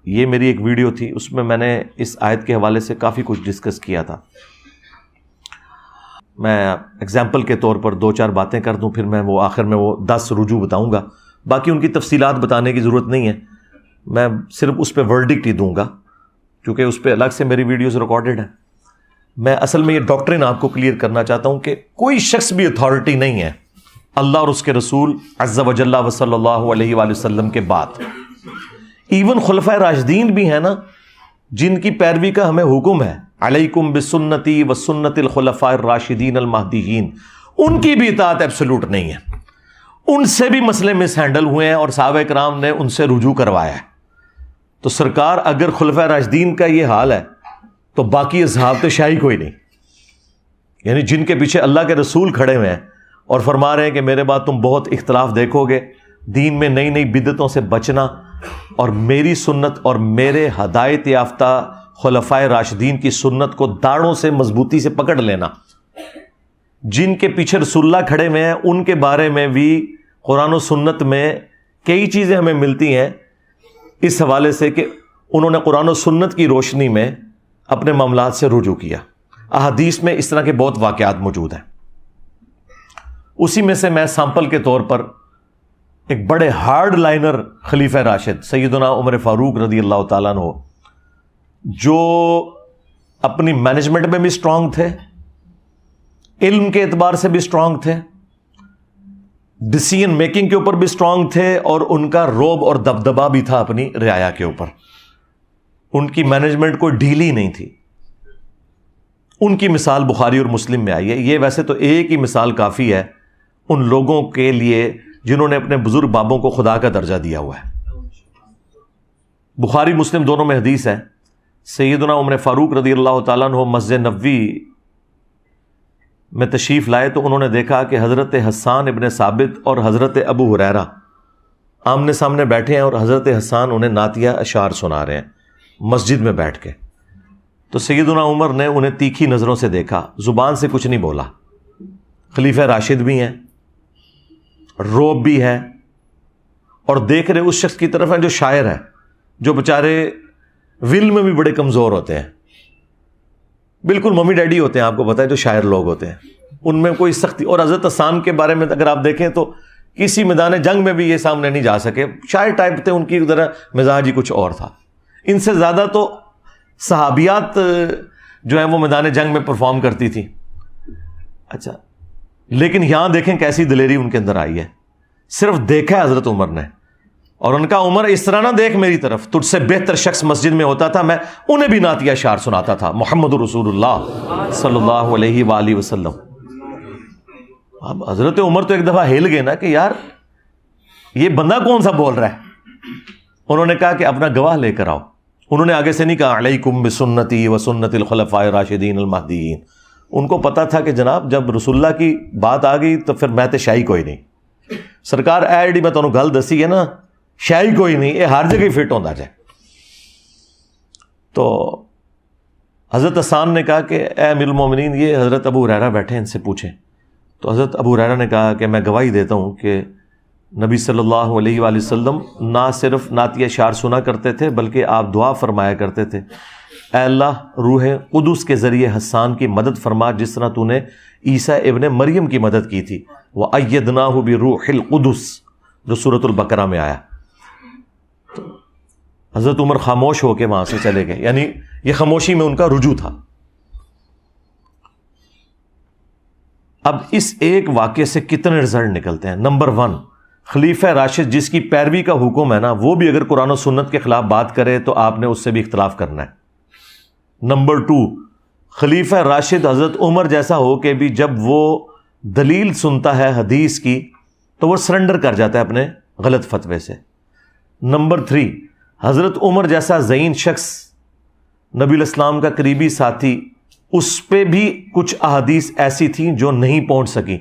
یہ میری ایک ویڈیو تھی، اس میں نے اس آیت کے حوالے سے کافی کچھ ڈسکس کیا تھا. میں ایگزامپل کے طور پر 2-4 باتیں کر دوں، پھر میں وہ آخر میں وہ 10 رجوع بتاؤں گا. باقی ان کی تفصیلات بتانے کی ضرورت نہیں ہے، میں صرف اس پہ ورڈکٹ ہی دوں گا کیونکہ اس پہ الگ سے میری ویڈیوز ریکارڈڈ ہیں. میں اصل میں یہ ڈاکٹرن آپ کو کلیئر کرنا چاہتا ہوں کہ کوئی شخص بھی اتھارٹی نہیں ہے اللہ اور اس کے رسول عز و جل و صلی اللہ علیہ وآلہ وسلم کے بعد. ایون خلفائے راشدین بھی ہیں نا، جن کی پیروی کا ہمیں حکم ہے، علیکم بسنتی و سنت الخلفاء الراشدین المہدیین، ان کی بھی اطاعت ایبسولوٹ نہیں ہے. ان سے بھی مسئلے مس ہینڈل ہوئے ہیں اور صحابہ کرام نے ان سے رجوع کروایا ہے. تو سرکار اگر خلفائے راشدین کا یہ حال ہے تو باقی اصحاب تو شاہی کوئی نہیں. یعنی جن کے پیچھے اللہ کے رسول کھڑے ہوئے ہیں اور فرما رہے ہیں کہ میرے بعد تم بہت اختلاف دیکھو گے، دین میں نئی نئی بدعتوں سے بچنا اور میری سنت اور میرے ہدایت یافتہ خلفائے راشدین کی سنت کو داڑھوں سے مضبوطی سے پکڑ لینا. جن کے پیچھے رسول اللہ کھڑے ہوئے ہیں ان کے بارے میں بھی قرآن و سنت میں کئی چیزیں ہمیں ملتی ہیں اس حوالے سے کہ انہوں نے قرآن و سنت کی روشنی میں اپنے معاملات سے رجوع کیا. احادیث میں اس طرح کے بہت واقعات موجود ہیں. اسی میں سے میں سیمپل کے طور پر ایک بڑے ہارڈ لائنر خلیفہ راشد سیدنا عمر فاروق رضی اللہ تعالیٰ عنہ، جو اپنی مینجمنٹ میں بھی سٹرونگ تھے، علم کے اعتبار سے بھی سٹرونگ تھے، ڈیسیژن میکنگ کے اوپر بھی سٹرونگ تھے، اور ان کا روب اور دبدبا بھی تھا اپنی رعایا کے اوپر. ان کی مینجمنٹ کوئی ڈھیلی نہیں تھی. ان کی مثال بخاری اور مسلم میں آئی ہے. یہ ویسے تو ایک ہی مثال کافی ہے ان لوگوں کے لیے جنہوں نے اپنے بزرگ بابوں کو خدا کا درجہ دیا ہوا ہے. بخاری مسلم دونوں میں حدیث ہے، سیدنا عمر فاروق رضی اللہ تعالیٰ عنہ مسجد نبوی میں تشریف لائے تو انہوں نے دیکھا کہ حضرت حسان ابن ثابت اور حضرت ابو ہریرہ آمنے سامنے بیٹھے ہیں اور حضرت حسان انہیں نعتیہ اشعار سنا رہے ہیں مسجد میں بیٹھ کے. تو سیدنا عمر نے انہیں تیکھی نظروں سے دیکھا، زبان سے کچھ نہیں بولا. خلیفہ راشد بھی ہیں، روب بھی ہے، اور دیکھ رہے اس شخص کی طرف ہیں جو شاعر ہے، جو بےچارے ول میں بھی بڑے کمزور ہوتے ہیں، بالکل ممی ڈیڈی ہوتے ہیں، آپ کو پتا ہے جو شاعر لوگ ہوتے ہیں ان میں کوئی سختی. اور حضرت حسان کے بارے میں اگر آپ دیکھیں تو کسی میدان جنگ میں بھی یہ سامنے نہیں جا سکے، شاعر ٹائپ تھے، ان کی ذرا مزاج ہی کچھ اور تھا. ان سے زیادہ تو صحابیات جو ہیں وہ میدان جنگ میں پرفارم کرتی تھی. اچھا، لیکن یہاں دیکھیں کیسی دلیری ان کے اندر آئی ہے. صرف دیکھا ہے حضرت عمر نے، اور ان کا عمر اس طرح نہ دیکھ میری طرف، تجھ سے بہتر شخص مسجد میں ہوتا تھا، میں انہیں بھی نعتیہ اشعار سناتا تھا، محمد رسول اللہ صلی اللہ علیہ وآلہ وسلم. اب حضرت عمر تو ایک دفعہ ہل گئے نا کہ یار یہ بندہ کون سا بول رہا ہے. انہوں نے کہا کہ اپنا گواہ لے کر آؤ. انہوں نے آگے سے نہیں کہا علیکم بسنتی و سنت الخلفاء الراشدین المہدیین. ان کو پتا تھا کہ جناب جب رسول اللہ کی بات آ گئی تو پھر میں تے شاہی کوئی نہیں. سرکار ایڈی میں تمہیں گل دسی ہے نا، شاہی کوئی نہیں، یہ ہر جگہ فٹ ہوتا جائے. تو حضرت حسان نے کہا کہ اے امیر المومنین، یہ حضرت ابو ہریرہ بیٹھے ہیں، ان سے پوچھیں. تو حضرت ابو ہریرہ نے کہا کہ میں گواہی دیتا ہوں کہ نبی صلی اللہ علیہ وآلہ وسلم نہ صرف نعتیہ اشعار سنا کرتے تھے بلکہ آپ دعا فرمایا کرتے تھے، اے اللہ روح قدس کے ذریعے حسان کی مدد فرما جس طرح تو نے عیسیٰ ابن مریم کی مدد کی تھی. وَأَيَّدْنَاهُ بِرُوحِ الْقُدُسِ جو سورۃ البقرہ میں آیا. تو حضرت عمر خاموش ہو کے وہاں سے چلے گئے، یعنی یہ خاموشی میں ان کا رجوع تھا. اب اس ایک واقعے سے کتنے رزلٹ نکلتے ہیں؟ نمبر 1، خلیفہ راشد جس کی پیروی کا حکم ہے نا، وہ بھی اگر قرآن و سنت کے خلاف بات کرے تو آپ نے اس سے بھی اختلاف کرنا ہے. نمبر 2، خلیفہ راشد حضرت عمر جیسا ہو کہ بھی جب وہ دلیل سنتا ہے حدیث کی تو وہ سرنڈر کر جاتا ہے اپنے غلط فتوے سے. نمبر 3، حضرت عمر جیسا ذہین شخص نبی الاسلام کا قریبی ساتھی، اس پہ بھی کچھ احادیث ایسی تھیں جو نہیں پہنچ سکی،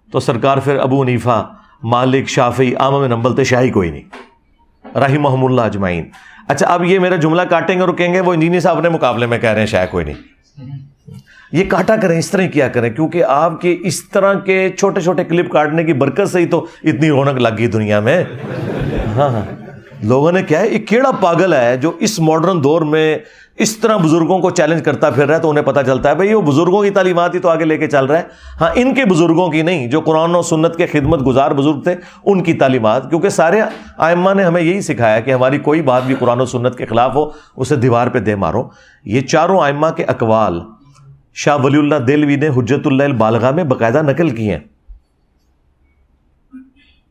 تو سرکار پھر ابو حنیفہ، مالک، شافعی، اعمہ میں نمبر تھے، شاہی کوئی نہیں، رحمہم اللہ اجمعین۔ اچھا، اب یہ میرا جملہ کاٹیں گے اور کہیں گے وہ انجینئر صاحب اپنے مقابلے میں کہہ رہے ہیں شاہ کوئی نہیں۔ یہ کاٹا کریں، اس طرح کیا کریں، کیونکہ آپ کے اس طرح کے چھوٹے چھوٹے کلپ کاٹنے کی برکت سے ہی تو اتنی رونق لگ گئی دنیا میں۔ ہاں، لوگوں نے کیا ہے، ایک کیڑا پاگل ہے جو اس ماڈرن دور میں اس طرح بزرگوں کو چیلنج کرتا پھر رہا ہے، تو انہیں پتہ چلتا ہے بھئی وہ بزرگوں کی تعلیمات ہی تو آگے لے کے چل رہا ہے۔ ہاں، ان کے بزرگوں کی نہیں، جو قرآن و سنت کے خدمت گزار بزرگ تھے ان کی تعلیمات، کیونکہ سارے ائمہ نے ہمیں یہی سکھایا کہ ہماری کوئی بات بھی قرآن و سنت کے خلاف ہو اسے دیوار پہ دے مارو۔ یہ چاروں ائمہ کے اقوال شاہ ولی اللہ دہلوی نے حجت اللہ البالغہ میں باقاعدہ نقل کی ہیں،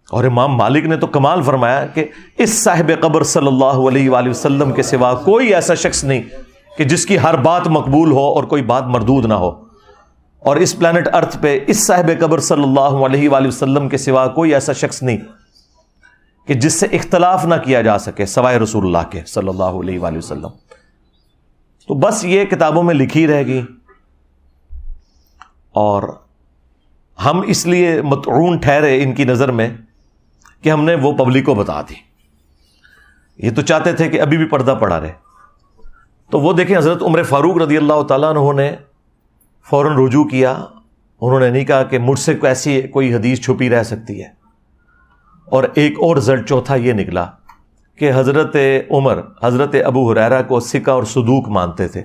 اور امام مالک نے تو کمال فرمایا کہ اس صاحب قبر صلی اللہ علیہ وآلہ وسلم کے سوا کوئی ایسا شخص نہیں کہ جس کی ہر بات مقبول ہو اور کوئی بات مردود نہ ہو، اور اس پلانٹ ارتھ پہ اس صاحب قبر صلی اللہ علیہ وآلہ وسلم کے سوا کوئی ایسا شخص نہیں کہ جس سے اختلاف نہ کیا جا سکے سوائے رسول اللہ کے صلی اللہ علیہ وآلہ وسلم۔ تو بس یہ کتابوں میں لکھی رہ گئی، اور ہم اس لیے مطعون ٹھہرے ان کی نظر میں کہ ہم نے وہ پبلک کو بتا دی۔ یہ تو چاہتے تھے کہ ابھی بھی پردہ پڑا رہے، تو وہ دیکھیں حضرت عمر فاروق رضی اللہ تعالیٰ عنہ نے فوراً رجوع کیا، انہوں نے نہیں کہا کہ مجھ سے ایسی کوئی حدیث چھپی رہ سکتی ہے۔ اور ایک اور رزلٹ چوتھا یہ نکلا کہ حضرت عمر حضرت ابو ہریرہ کو ثقہ اور صدوق مانتے تھے،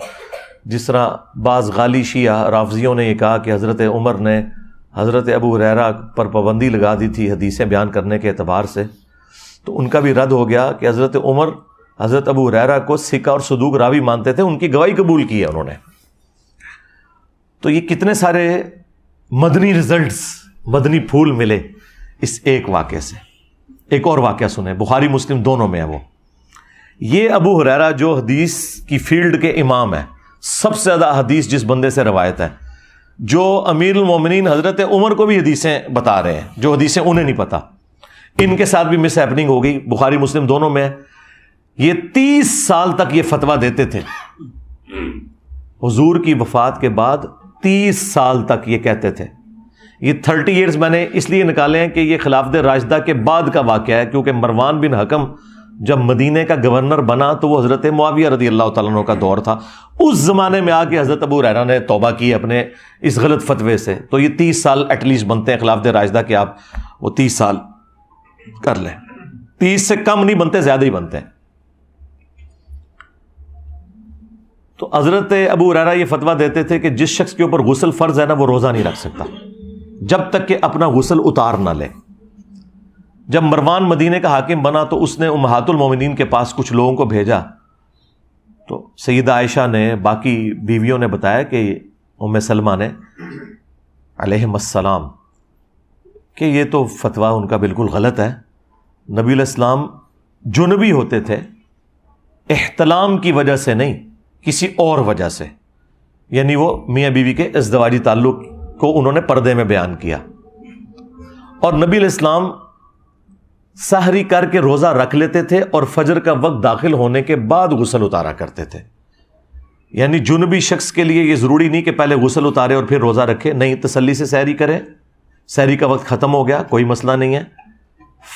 جس طرح بعض غالی شیعہ رافضیوں نے یہ کہا کہ حضرت عمر نے حضرت ابو ہریرہ پر پابندی لگا دی تھی حدیثیں بیان کرنے کے اعتبار سے، تو ان کا بھی رد ہو گیا کہ حضرت عمر حضرت ابو ہریرہ کو ثقہ اور صدوق راوی مانتے تھے، ان کی گواہی قبول کی ہے انہوں نے۔ تو یہ کتنے سارے مدنی رزلٹس، مدنی پھول ملے اس ایک واقعے سے۔ ایک اور واقعہ سنیں، بخاری مسلم دونوں میں ہے وہ۔ یہ ابو ہریرہ جو حدیث کی فیلڈ کے امام ہیں، سب سے زیادہ حدیث جس بندے سے روایت ہے، جو امیر المومنین حضرت عمر کو بھی حدیثیں بتا رہے ہیں جو حدیثیں انہیں نہیں پتا، ان کے ساتھ بھی مس ہیپننگ ہو گئی، بخاری مسلم دونوں میں ہے۔ یہ 30 سال تک یہ فتویٰ دیتے تھے، حضور کی وفات کے بعد 30 سال تک یہ کہتے تھے۔ یہ 30 ایئرز میں نے اس لیے نکالے ہیں کہ یہ خلافت راشدہ کے بعد کا واقعہ ہے، کیونکہ مروان بن حکم جب مدینے کا گورنر بنا تو وہ حضرت معاویہ رضی اللہ تعالیٰ عنہ کا دور تھا، اس زمانے میں آ کے حضرت ابو ہریرہ نے توبہ کی اپنے اس غلط فتوے سے، تو یہ 30 سال ایٹ لیسٹ بنتے ہیں خلافت راشدہ کے، آپ وہ 30 سال کر لیں، 30 سے کم نہیں بنتے، زیادہ ہی بنتے ہیں۔ تو حضرت ابو ہریرہ یہ فتویٰ دیتے تھے کہ جس شخص کے اوپر غسل فرض ہے نا، وہ روزہ نہیں رکھ سکتا جب تک کہ اپنا غسل اتار نہ لے۔ جب مروان مدینے کا حاکم بنا تو اس نے امہات المومنین کے پاس کچھ لوگوں کو بھیجا، تو سیدہ عائشہ نے، باقی بیویوں نے بتایا کہ ام سلمہ نے علیہم السلام کہ یہ تو فتویٰ ان کا بالکل غلط ہے، نبی علیہ السلام جنبی ہوتے تھے، احتلام کی وجہ سے نہیں، کسی اور وجہ سے، یعنی وہ میاں بیوی کے ازدواجی تعلق کو انہوں نے پردے میں بیان کیا، اور نبی علیہ السلام سحری کر کے روزہ رکھ لیتے تھے اور فجر کا وقت داخل ہونے کے بعد غسل اتارا کرتے تھے۔ یعنی جنبی شخص کے لیے یہ ضروری نہیں کہ پہلے غسل اتارے اور پھر روزہ رکھے، نہیں، تسلی سے سحری کرے، سحری کا وقت ختم ہو گیا کوئی مسئلہ نہیں ہے،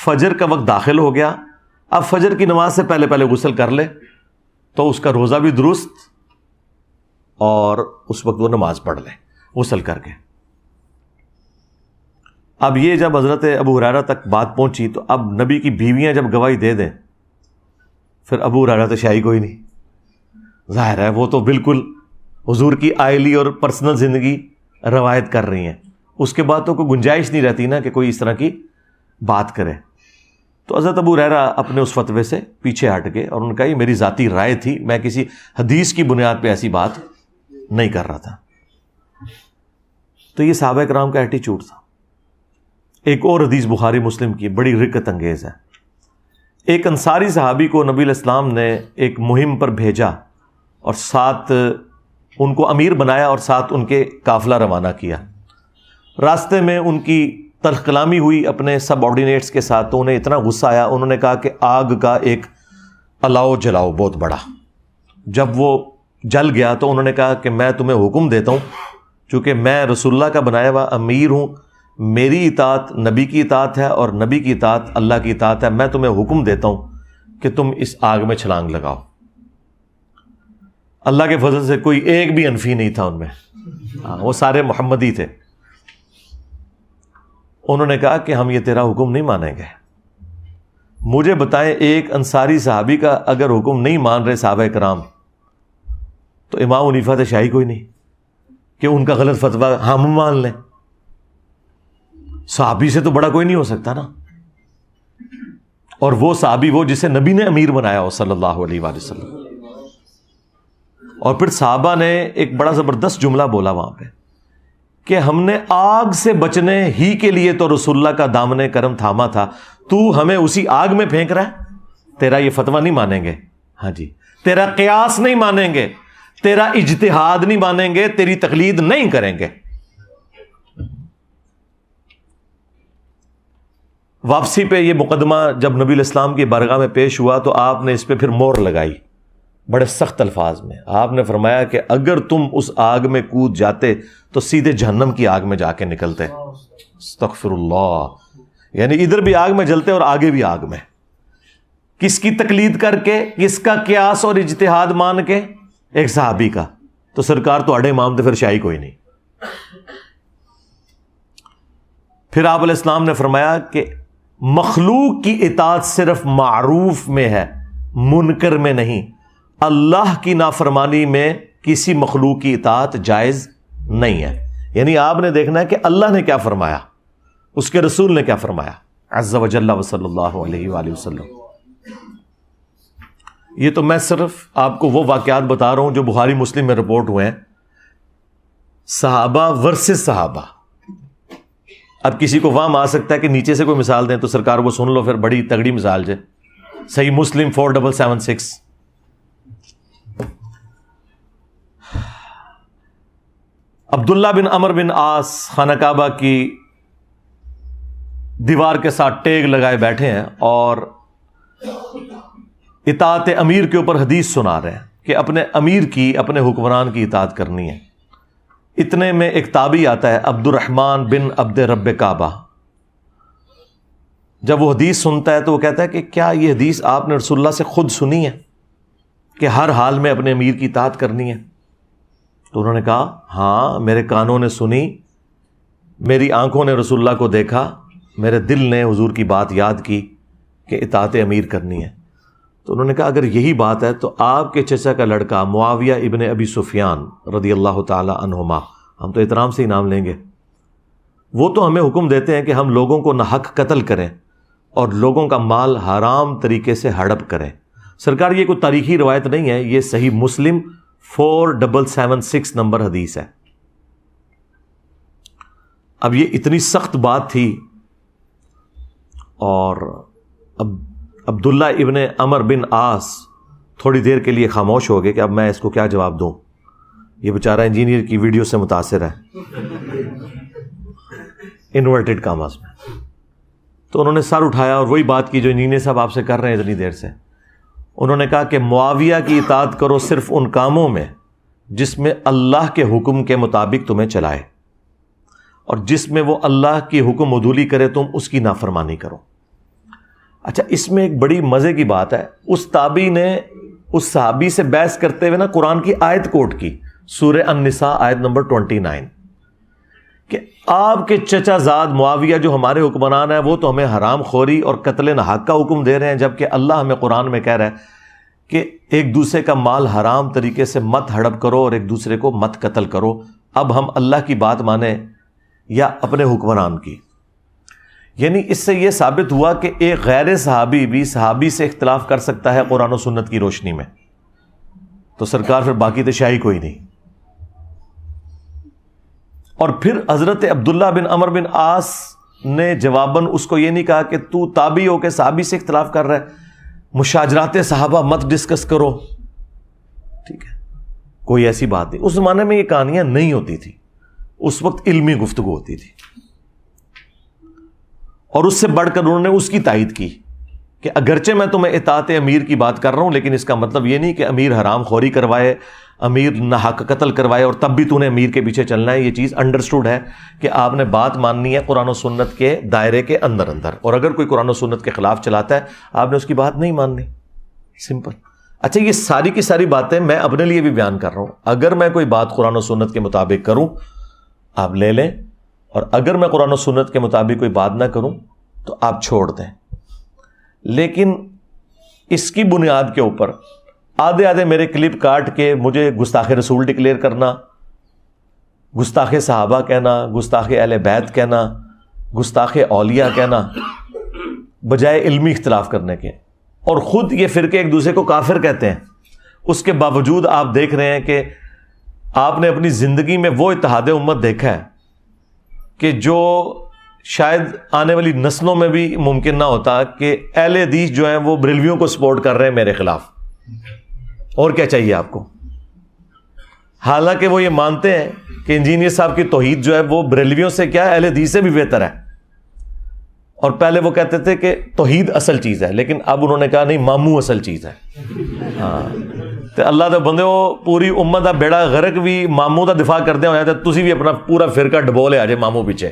فجر کا وقت داخل ہو گیا، اب فجر کی نماز سے پہلے غسل کر لے تو اس کا روزہ بھی درست، اور اس وقت وہ نماز پڑھ لے غسل کر کے۔ اب یہ جب حضرت ابو ہریرہ تک بات پہنچی تو اب نبی کی بیویاں جب گواہی دے دیں، پھر ابو ہریرہ تو شاہی کوئی نہیں، ظاہر ہے وہ تو بالکل حضور کی آئلی اور پرسنل زندگی روایت کر رہی ہیں، اس کے بعد تو کوئی گنجائش نہیں رہتی نا کہ کوئی اس طرح کی بات کرے۔ تو حضرت ابو ہریرہ اپنے اس فتوے سے پیچھے ہٹ گئے اور ان کا یہ میری ذاتی رائے تھی، میں کسی حدیث کی بنیاد پہ ایسی بات نہیں کر رہا تھا۔ تو یہ صحابہ کرام کا ایٹیچیوڈ تھا۔ ایک اور حدیث بخاری مسلم کی بڑی رکت انگیز ہے۔ ایک انصاری صحابی کو نبی علیہ السلام نے ایک مہم پر بھیجا اور ساتھ ان کو امیر بنایا اور ساتھ ان کے قافلہ روانہ کیا۔ راستے میں ان کی تلخ کلامی ہوئی اپنے سب آرڈینیٹس کے ساتھ، تو انہیں اتنا غصہ آیا، انہوں نے کہا کہ آگ کا ایک الاؤ جلاؤ بہت بڑا. جب وہ جل گیا تو انہوں نے کہا کہ میں تمہیں حکم دیتا ہوں، چونکہ میں رسول اللہ کا بنایا ہوا امیر ہوں، میری اطاعت نبی کی اطاعت ہے اور نبی کی اطاعت اللہ کی اطاعت ہے، میں تمہیں حکم دیتا ہوں کہ تم اس آگ میں چھلانگ لگاؤ. اللہ کے فضل سے کوئی ایک بھی انفی نہیں تھا ان میں، وہ سارے محمدی تھے. انہوں نے کہا کہ ہم یہ تیرا حکم نہیں مانیں گے. مجھے بتائیں ایک انصاری صحابی کا اگر حکم نہیں مان رہے صحابہ کرام، تو امام حنیفہ تو شاہی کوئی نہیں کہ ان کا غلط فتویٰ ہم مان لیں. صحابی سے تو بڑا کوئی نہیں ہو سکتا نا، اور وہ صحابی وہ جسے نبی نے امیر بنایا ہو صلی اللہ علیہ وآلہ وسلم. اور پھر صحابہ نے ایک بڑا زبردست جملہ بولا وہاں پہ کہ ہم نے آگ سے بچنے ہی کے لیے تو رسول اللہ کا دامن کرم تھاما تھا، تو ہمیں اسی آگ میں پھینک رہا ہے. تیرا یہ فتویٰ نہیں مانیں گے، ہاں جی، تیرا قیاس نہیں مانیں گے، تیرا اجتہاد نہیں مانیں گے، تیری تقلید نہیں کریں گے. واپسی پہ یہ مقدمہ جب نبی الاسلام کی بارگاہ میں پیش ہوا تو آپ نے اس پہ پھر مہر لگائی بڑے سخت الفاظ میں. آپ نے فرمایا کہ اگر تم اس آگ میں کود جاتے تو سیدھے جہنم کی آگ میں جا کے نکلتے. استغفر اللہ. یعنی ادھر بھی آگ میں جلتے اور آگے بھی آگ میں. کس کی تقلید کر کے، کس کا قیاس اور اجتہاد مان کے؟ ایک صحابی کا. تو سرکار تو اڑے امام تھے، پھر شاہی کوئی نہیں. پھر آپ علیہ السلام نے فرمایا کہ مخلوق کی اطاعت صرف معروف میں ہے، منکر میں نہیں. اللہ کی نافرمانی میں کسی مخلوق کی اطاعت جائز نہیں ہے. یعنی آپ نے دیکھنا ہے کہ اللہ نے کیا فرمایا، اس کے رسول نے کیا فرمایا عز و جل و صلی اللہ علیہ وآلہ وسلم. یہ تو میں صرف آپ کو وہ واقعات بتا رہا ہوں جو بخاری مسلم میں رپورٹ ہوئے ہیں. صحابہ ورسز صحابہ. اب کسی کو وہاں آ سکتا ہے کہ نیچے سے کوئی مثال دیں تو سرکار وہ سن لو، پھر بڑی تگڑی مثال جائے. صحیح مسلم 4776. عبداللہ بن عمر بن عاص خانہ کعبہ کی دیوار کے ساتھ ٹیگ لگائے بیٹھے ہیں اور اطاعت امیر کے اوپر حدیث سنا رہے ہیں کہ اپنے امیر کی، اپنے حکمران کی اطاعت کرنی ہے. اتنے میں ایک تابعی آتا ہے عبد الرحمن بن عبد رب کعبہ. جب وہ حدیث سنتا ہے تو وہ کہتا ہے کہ کیا یہ حدیث آپ نے رسول اللہ سے خود سنی ہے کہ ہر حال میں اپنے امیر کی اطاعت کرنی ہے؟ تو انہوں نے کہا ہاں، میرے کانوں نے سنی، میری آنکھوں نے رسول اللہ کو دیکھا، میرے دل نے حضور کی بات یاد کی کہ اطاعت امیر کرنی ہے. تو انہوں نے کہا اگر یہی بات ہے تو آپ کے چچا کا لڑکا معاویہ ابن ابی سفیان رضی اللہ تعالی عنہما، ہم تو احترام سے ہی نام لیں گے، وہ تو ہمیں حکم دیتے ہیں کہ ہم لوگوں کو ناحق قتل کریں اور لوگوں کا مال حرام طریقے سے ہڑپ کریں. سرکار یہ کوئی تاریخی روایت نہیں ہے، یہ صحیح مسلم 4776 نمبر حدیث ہے. اب یہ اتنی سخت بات تھی اور اب عبداللہ ابن عمر بن عاص تھوڑی دیر کے لیے خاموش ہو گئے کہ اب میں اس کو کیا جواب دوں، یہ بیچارہ انجینئر کی ویڈیو سے متاثر ہے انورٹڈ کاماز میں. تو انہوں نے سر اٹھایا اور وہی بات کی جو انجینئر صاحب آپ سے کر رہے ہیں اتنی دیر سے. انہوں نے کہا کہ معاویہ کی اطاعت کرو صرف ان کاموں میں جس میں اللہ کے حکم کے مطابق تمہیں چلائے، اور جس میں وہ اللہ کی حکم عدولی کرے تم اس کی نافرمانی کرو. اچھا، اس میں ایک بڑی مزے کی بات ہے، اس تابعی نے اس صحابی سے بحث کرتے ہوئے نا قرآن کی آیت کوٹ کی، سورہ النساء آیت نمبر 29، کہ آپ کے چچا زاد معاویہ جو ہمارے حکمران ہیں وہ تو ہمیں حرام خوری اور قتل ناحق کا حکم دے رہے ہیں، جبکہ اللہ ہمیں قرآن میں کہہ رہا ہے کہ ایک دوسرے کا مال حرام طریقے سے مت ہڑپ کرو اور ایک دوسرے کو مت قتل کرو. اب ہم اللہ کی بات مانیں یا اپنے حکمران کی؟ یعنی اس سے یہ ثابت ہوا کہ ایک غیر صحابی بھی صحابی سے اختلاف کر سکتا ہے قرآن و سنت کی روشنی میں. تو سرکار پھر باقی تو شاہی کوئی نہیں. اور پھر حضرت عبداللہ بن عمر بن عاص نے جواباً اس کو یہ نہیں کہا کہ تو تابعی ہو کے صحابی سے اختلاف کر رہا ہے، مشاجرات صحابہ مت ڈسکس کرو. ٹھیک ہے، کوئی ایسی بات نہیں. اس زمانے میں یہ کہانیاں نہیں ہوتی تھی، اس وقت علمی گفتگو ہوتی تھی. اور اس سے بڑھ کر انہوں نے اس کی تائید کی کہ اگرچہ میں تمہیں اطاعت امیر کی بات کر رہا ہوں، لیکن اس کا مطلب یہ نہیں کہ امیر حرام خوری کروائے، امیر ناحق قتل کروائے اور تب بھی تو نے امیر کے پیچھے چلنا ہے۔ یہ چیز انڈرسٹوڈ ہے کہ آپ نے بات ماننی ہے قرآن و سنت کے دائرے کے اندر، اور اگر کوئی قرآن و سنت کے خلاف چلاتا ہے آپ نے اس کی بات نہیں ماننی، سمپل۔ اچھا، یہ ساری کی ساری باتیں میں اپنے لیے بھی بیان کر رہا ہوں۔ اگر میں کوئی بات قرآن و سنت کے مطابق کروں آپ لے لیں، اور اگر میں قرآن و سنت کے مطابق کوئی بات نہ کروں تو آپ چھوڑ دیں۔ لیکن اس کی بنیاد کے اوپر آدھے میرے کلپ کاٹ کے مجھے گستاخ رسول ڈکلیئر کرنا، گستاخ صحابہ کہنا، گستاخ اہل بیت کہنا، گستاخ اولیاء کہنا، بجائے علمی اختلاف کرنے کے، اور خود یہ فرقے ایک دوسرے کو کافر کہتے ہیں، اس کے باوجود آپ دیکھ رہے ہیں کہ آپ نے اپنی زندگی میں وہ اتحاد امت دیکھا ہے کہ جو شاید آنے والی نسلوں میں بھی ممکن نہ ہوتا، کہ اہل حدیث جو ہیں وہ بریلویوں کو سپورٹ کر رہے ہیں میرے خلاف، اور کیا چاہیے آپ کو؟ حالانکہ وہ یہ مانتے ہیں کہ انجینئر صاحب کی توحید جو ہے وہ بریلویوں سے کیا ہے، اہل حدیث سے بھی بہتر ہے، اور پہلے وہ کہتے تھے کہ توحید اصل چیز ہے، لیکن اب انہوں نے کہا نہیں، ماموں اصل چیز ہے۔ ہاں تو اللہ دے بندے ہو، پوری امت دا بیڑا غرق بھی ماموں دا دفاع کردے ہو جاتا، تسی بھی اپنا پورا فرقہ ڈبو لے آ جائے ماموں پیچھے،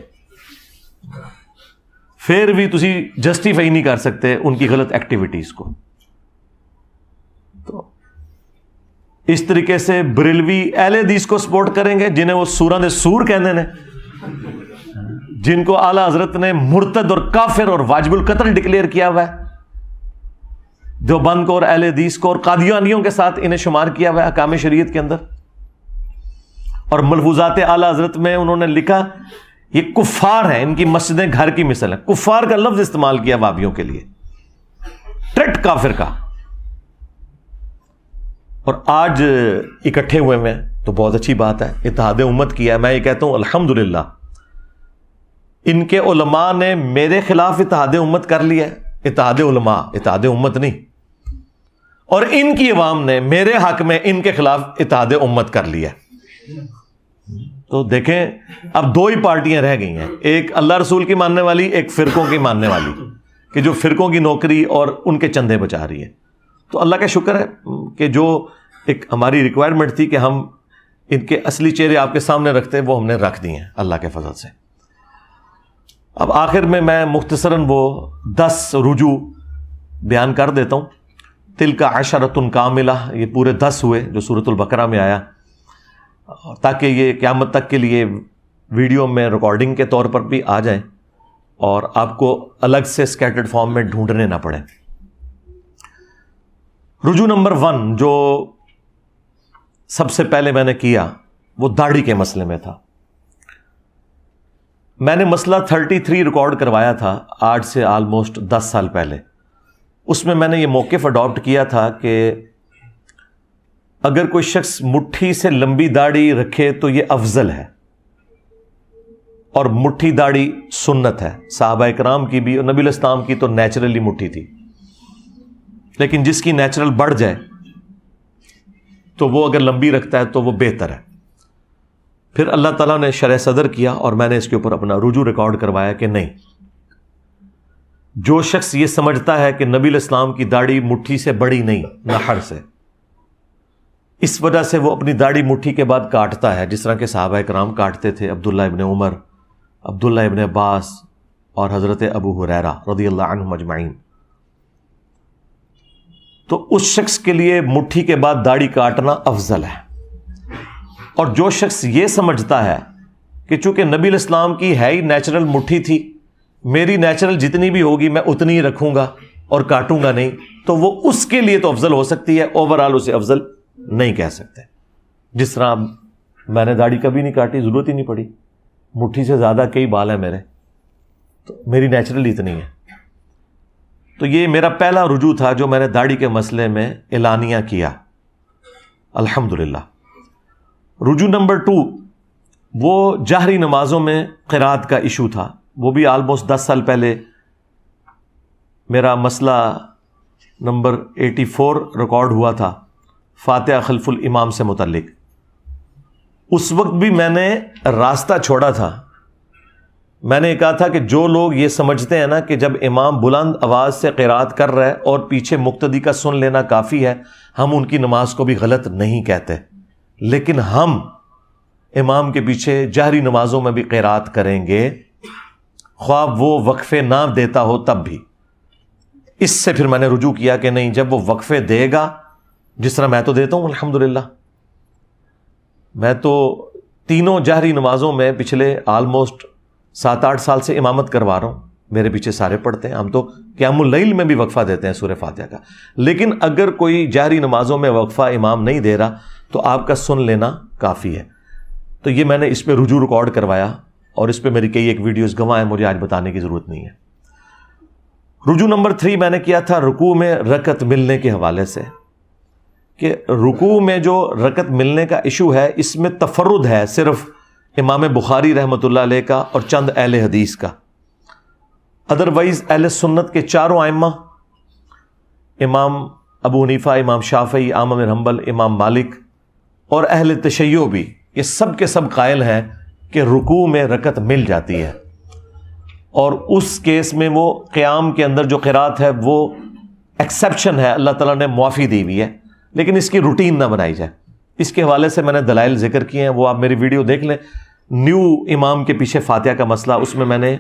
پھر بھی تسی جسٹیفائی نہیں کر سکتے ان کی غلط ایکٹیویٹیز کو۔ تو اس طریقے سے بریلوی اہل حدیث کو سپورٹ کریں گے جنہیں وہ سوراں دے سور کہندے نے، جن کو اعلیٰ حضرت نے مرتد اور کافر اور واجب القتل ڈکلیئر کیا ہوا ہے، دیوبند کو اور اہل حدیث کو اور قادیانیوں کے ساتھ انہیں شمار کیا ہوا ہے احکام شریعت کے اندر، اور ملفوظات اعلیٰ حضرت میں انہوں نے لکھا یہ کفار ہیں، ان کی مسجدیں گھر کی مثل ہیں۔ کفار کا لفظ استعمال کیا وابیوں کے لیے، ٹرٹ کافر کا۔ اور آج اکٹھے ہوئے میں تو بہت اچھی بات ہے، اتحاد امت کیا ہے۔ میں یہ کہتا ہوں الحمدللہ ان کے علماء نے میرے خلاف اتحاد امت کر لیا ہے، اتحاد علماء، اتحاد امت نہیں، اور ان کی عوام نے میرے حق میں ان کے خلاف اتحاد امت کر لیا ہے۔ تو دیکھیں اب دو ہی پارٹیاں رہ گئی ہیں، ایک اللہ رسول کی ماننے والی، ایک فرقوں کی ماننے والی، کہ جو فرقوں کی نوکری اور ان کے چندے بچا رہی ہے۔ تو اللہ کا شکر ہے کہ جو ایک ہماری ریکوائرمنٹ تھی کہ ہم ان کے اصلی چہرے آپ کے سامنے رکھتے ہیں، وہ ہم نے رکھ دیے ہیں اللہ کے فضل سے۔ اب آخر میں مختصراً وہ 10 رجوع بیان کر دیتا ہوں۔ تلک عشرۃ کاملہ، یہ پورے 10 ہوئے جو سورۃ البقرہ میں آیا، تاکہ یہ قیامت تک کے لیے ویڈیو میں ریکارڈنگ کے طور پر بھی آ جائیں اور آپ کو الگ سے اسکیٹرڈ فارم میں ڈھونڈنے نہ پڑیں۔ رجوع نمبر 1 جو سب سے پہلے میں نے کیا وہ داڑھی کے مسئلے میں تھا۔ میں نے مسئلہ 33 ریکارڈ کروایا تھا آج سے آلموسٹ 10 سال پہلے۔ اس میں میں نے یہ موقف اڈاپٹ کیا تھا کہ اگر کوئی شخص مٹھی سے لمبی داڑھی رکھے تو یہ افضل ہے، اور مٹھی داڑھی سنت ہے، صحابہ اکرام کی بھی اور نبی علیہ السلام کی تو نیچرلی مٹھی تھی، لیکن جس کی نیچرل بڑھ جائے تو وہ اگر لمبی رکھتا ہے تو وہ بہتر ہے۔ پھر اللہ تعالیٰ نے شرح صدر کیا اور میں نے اس کے اوپر اپنا رجوع ریکارڈ کروایا کہ نہیں، جو شخص یہ سمجھتا ہے کہ نبی علیہ السلام کی داڑھی مٹھی سے بڑی نہیں، نحر سے، اس وجہ سے وہ اپنی داڑھی مٹھی کے بعد کاٹتا ہے، جس طرح کے صحابہ کرام کاٹتے تھے، عبداللہ ابن عمر، عبداللہ ابن عباس اور حضرت ابو ہریرہ رضی اللہ عنہم اجمعین۔ تو اس شخص کے لیے مٹھی کے بعد داڑھی کاٹنا افضل ہے۔ اور جو شخص یہ سمجھتا ہے کہ چونکہ نبی علیہ السلام کی ہے ہی نیچرل مٹھی تھی، میری نیچرل جتنی بھی ہوگی میں اتنی ہی رکھوں گا اور کاٹوں گا نہیں، تو وہ اس کے لیے تو افضل ہو سکتی ہے، اوورآل اسے افضل نہیں کہہ سکتے۔ جس طرح میں نے داڑھی کبھی نہیں کاٹی، ضرورت ہی نہیں پڑی، مٹھی سے زیادہ کئی بال ہیں میرے، تو میری نیچرل اتنی ہے۔ تو یہ میرا پہلا رجوع تھا جو میں نے داڑھی کے مسئلے میں اعلانیہ کیا، الحمدللہ۔ رجوع نمبر 2 وہ جہری نمازوں میں قرات کا ایشو تھا، وہ بھی آلموسٹ 10 سال پہلے میرا مسئلہ نمبر 84 ریکارڈ ہوا تھا، فاتحہ خلف الامام سے متعلق۔ اس وقت بھی میں نے راستہ چھوڑا تھا میں نے کہا تھا کہ جو لوگ یہ سمجھتے ہیں نا کہ جب امام بلند آواز سے قرات کر رہا ہے اور پیچھے مقتدی کا سن لینا کافی ہے، ہم ان کی نماز کو بھی غلط نہیں کہتے، لیکن ہم امام کے پیچھے جہری نمازوں میں بھی قرات کریں گے، خواہ وہ وقفے نہ دیتا ہو تب بھی۔ اس سے پھر میں نے رجوع کیا کہ نہیں، جب وہ وقفے دے گا، جس طرح میں تو دیتا ہوں الحمدللہ، میں تو تینوں جہری نمازوں میں پچھلے آلموسٹ 7-8 سال سے امامت کروا رہا ہوں، میرے پیچھے سارے پڑھتے ہیں، ہم تو قیام اللیل میں بھی وقفہ دیتے ہیں سورہ فاتحہ کا۔ لیکن اگر کوئی جہری نمازوں میں وقفہ امام نہیں دے رہا تو آپ کا سن لینا کافی ہے۔ تو یہ میں نے اس پہ رجوع ریکارڈ کروایا، اور اس پہ میری کئی ایک ویڈیوز گواہ ہیں، مجھے آج بتانے کی ضرورت نہیں ہے۔ رجوع نمبر 3 میں نے کیا تھا رکوع میں رکعت ملنے کے حوالے سے، کہ رکوع میں جو رکعت ملنے کا ایشو ہے، اس میں تفرد ہے صرف امام بخاری رحمۃ اللہ علیہ کا اور چند اہل حدیث کا۔ ادروائز اہل سنت کے چاروں ائمہ، امام ابو حنیفہ، امام شافعی، احمد بن حنبل، امام مالک اور اہل تشیع بھی، یہ سب کے سب قائل ہیں کہ رکوع میں رکعت مل جاتی ہے، اور اس کیس میں وہ قیام کے اندر جو قرات ہے وہ ایکسیپشن ہے، اللہ تعالیٰ نے معافی دی ہوئی ہے، لیکن اس کی روٹین نہ بنائی جائے۔ اس کے حوالے سے میں نے دلائل ذکر کیے ہیں، وہ آپ میری ویڈیو دیکھ لیں، نیو امام کے پیچھے فاتحہ کا مسئلہ، اس میں نے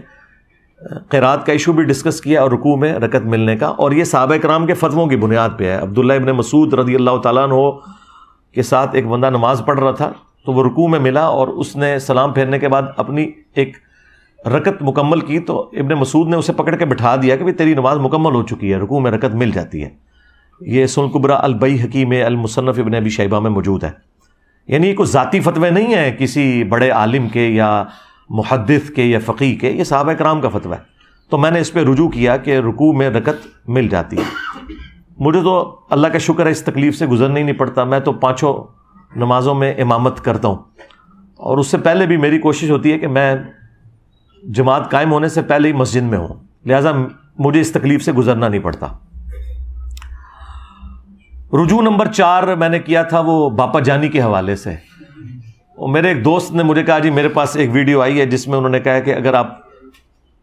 قرات کا ایشو بھی ڈسکس کیا اور رکوع میں رکعت ملنے کا، اور یہ صحابہ کرام کے فتووں کی بنیاد پہ ہے۔ عبداللہ ابن مسعود رضی اللہ تعالیٰ عنہ کے ساتھ ایک بندہ نماز پڑھ رہا تھا، تو وہ رکوع میں ملا اور اس نے سلام پھیرنے کے بعد اپنی ایک رکعت مکمل کی، تو ابن مسعود نے اسے پکڑ کے بٹھا دیا کہ تیری نماز مکمل ہو چکی ہے، رکوع میں رکعت مل جاتی ہے۔ یہ سنن کبریٰ البیہقی میں، المصنف ابن ابی شیبہ میں موجود ہے۔ یعنی یہ کوئی ذاتی فتوے نہیں ہیں کسی بڑے عالم کے یا محدث کے یا فقیہ کے، یہ صحابہ کرام کا فتویٰ ہے۔ تو میں نے اس پہ رجوع کیا کہ رکوع میں رکعت مل جاتی ہے۔ مجھے تو اللہ کا شکر ہے اس تکلیف سے گزرنا ہی نہیں پڑتا، میں تو 5 نمازوں میں امامت کرتا ہوں، اور اس سے پہلے بھی میری کوشش ہوتی ہے کہ میں جماعت قائم ہونے سے پہلے ہی مسجد میں ہوں، لہٰذا مجھے اس تکلیف سے گزرنا نہیں پڑتا۔ رجوع نمبر 4 میں نے کیا تھا وہ باپا جانی کے حوالے سے۔ میرے ایک دوست نے مجھے کہا جی میرے پاس ایک ویڈیو آئی ہے جس میں انہوں نے کہا کہ اگر آپ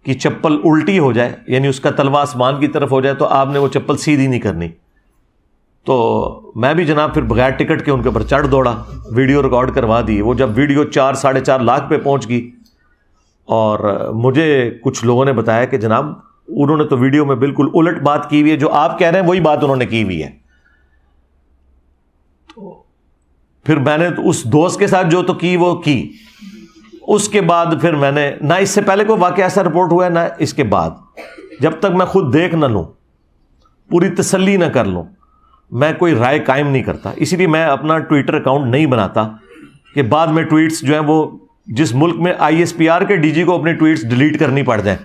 کی چپل الٹی ہو جائے، یعنی اس کا تلوا آسمان کی طرف ہو جائے، تو آپ نے وہ چپل سیدھی نہیں کرنی۔ تو میں بھی جناب پھر بغیر ٹکٹ کے ان کے اوپر چڑھ دوڑا، ویڈیو ریکارڈ کروا دی۔ وہ جب ویڈیو 4-4.5 لاکھ پہ پہنچ گئی، اور مجھے کچھ لوگوں نے بتایا کہ جناب انہوں نے تو ویڈیو میں بالکل الٹ بات کی ہوئی ہے، جو آپ کہہ رہے ہیں وہی بات انہوں نے کی ہوئی ہے۔ تو پھر میں نے اس دوست کے ساتھ جو تو کی وہ کی، اس کے بعد پھر میں نے نہ اس سے پہلے کوئی واقعہ ایسا رپورٹ ہوا ہے نہ اس کے بعد، جب تک میں خود دیکھ نہ لوں، پوری تسلی نہ کر لوں، میں کوئی رائے قائم نہیں کرتا۔ اسی لیے میں اپنا ٹویٹر اکاؤنٹ نہیں بناتا کہ بعد میں ٹویٹس جو ہیں وہ جس ملک میں ISPR کے DG کو اپنے ٹویٹس ڈیلیٹ کرنی پڑ جائیں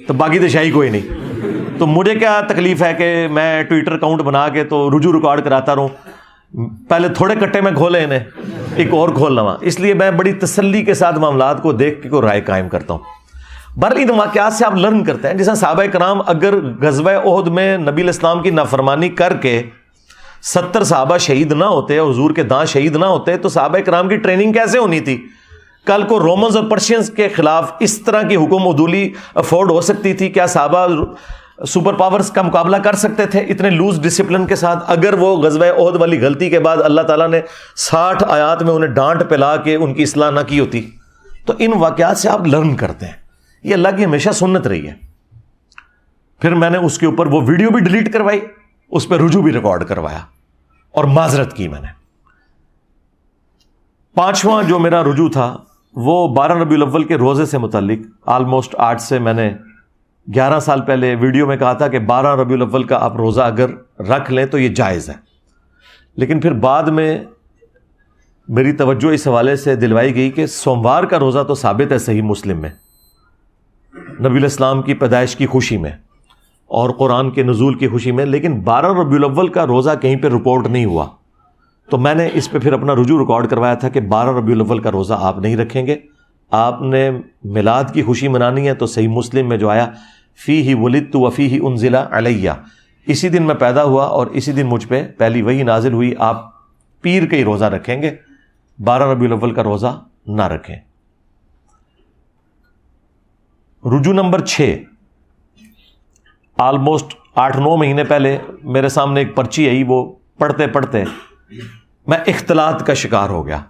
تو باقی تو شاہی کوئی نہیں۔ تو مجھے کیا تکلیف ہے کہ میں ٹویٹر اکاؤنٹ بنا کے تو رجوع ریکارڈ کراتا رہوں، پہلے تھوڑے کٹے میں کھولے انہیں، ایک اور کھول لوا۔ اس لیے میں بڑی تسلی کے ساتھ معاملات کو دیکھ کے کوئی رائے قائم کرتا ہوں۔ بہرحال ان واقعات سے آپ لرن کرتے ہیں، جیسا صحابہ کرام اگر غزوہ احد میں نبی علیہ السلام کی نافرمانی کر کے 70 صحابہ شہید نہ ہوتے اور حضور کے داں شہید نہ ہوتے تو صحابہ کرام کی ٹریننگ کیسے ہونی تھی؟ کل کو رومنز اور پرشینز کے خلاف اس طرح کی حکم عدولی افورڈ ہو سکتی تھی؟ کیا صحابہ سپر پاورز کا مقابلہ کر سکتے تھے اتنے لوز ڈسپلن کے ساتھ؟ اگر وہ غزوہ احد والی غلطی کے بعد اللہ تعالیٰ نے 60 آیات میں انہیں ڈانٹ پلا کے ان کی اصلاح نہ کی ہوتی؟ تو ان واقعات سے آپ لرن کرتے ہیں، یہ اللہ کی ہمیشہ سنت رہی ہے۔ پھر میں نے اس کے اوپر وہ ویڈیو بھی ڈیلیٹ کروائی، اس پہ رجوع بھی ریکارڈ کروایا اور معذرت کی میں نے۔ 5واں جو میرا رجوع تھا وہ 12 ربیع الاول کے روزے سے متعلق، آلموسٹ آج سے میں نے 11 سال پہلے ویڈیو میں کہا تھا کہ 12 ربیع الاول کا آپ روزہ اگر رکھ لیں تو یہ جائز ہے، لیکن پھر بعد میں میری توجہ اس حوالے سے دلوائی گئی کہ سوموار کا روزہ تو ثابت ہے صحیح مسلم میں، نبی علیہ السلام کی پیدائش کی خوشی میں اور قرآن کے نزول کی خوشی میں، لیکن 12 ربیع الاول کا روزہ کہیں پہ رپورٹ نہیں ہوا۔ تو میں نے اس پہ پھر اپنا رجوع ریکارڈ کروایا تھا کہ 12 ربیع الاول کا روزہ آپ نہیں رکھیں گے، آپ نے میلاد کی خوشی منانی ہے تو صحیح مسلم میں جو آیا فیہ ولدت وفیہ انزل علیہ، اسی دن میں پیدا ہوا اور اسی دن مجھ پہ پہلی وحی نازل ہوئی، آپ پیر کا ہی روزہ رکھیں گے، 12 ربیع الاول کا روزہ نہ رکھیں۔ رجوع نمبر 6، آلموسٹ 8-9 مہینے پہلے میرے سامنے ایک پرچی آئی، وہ پڑھتے پڑھتے میں اختلاط کا شکار ہو گیا۔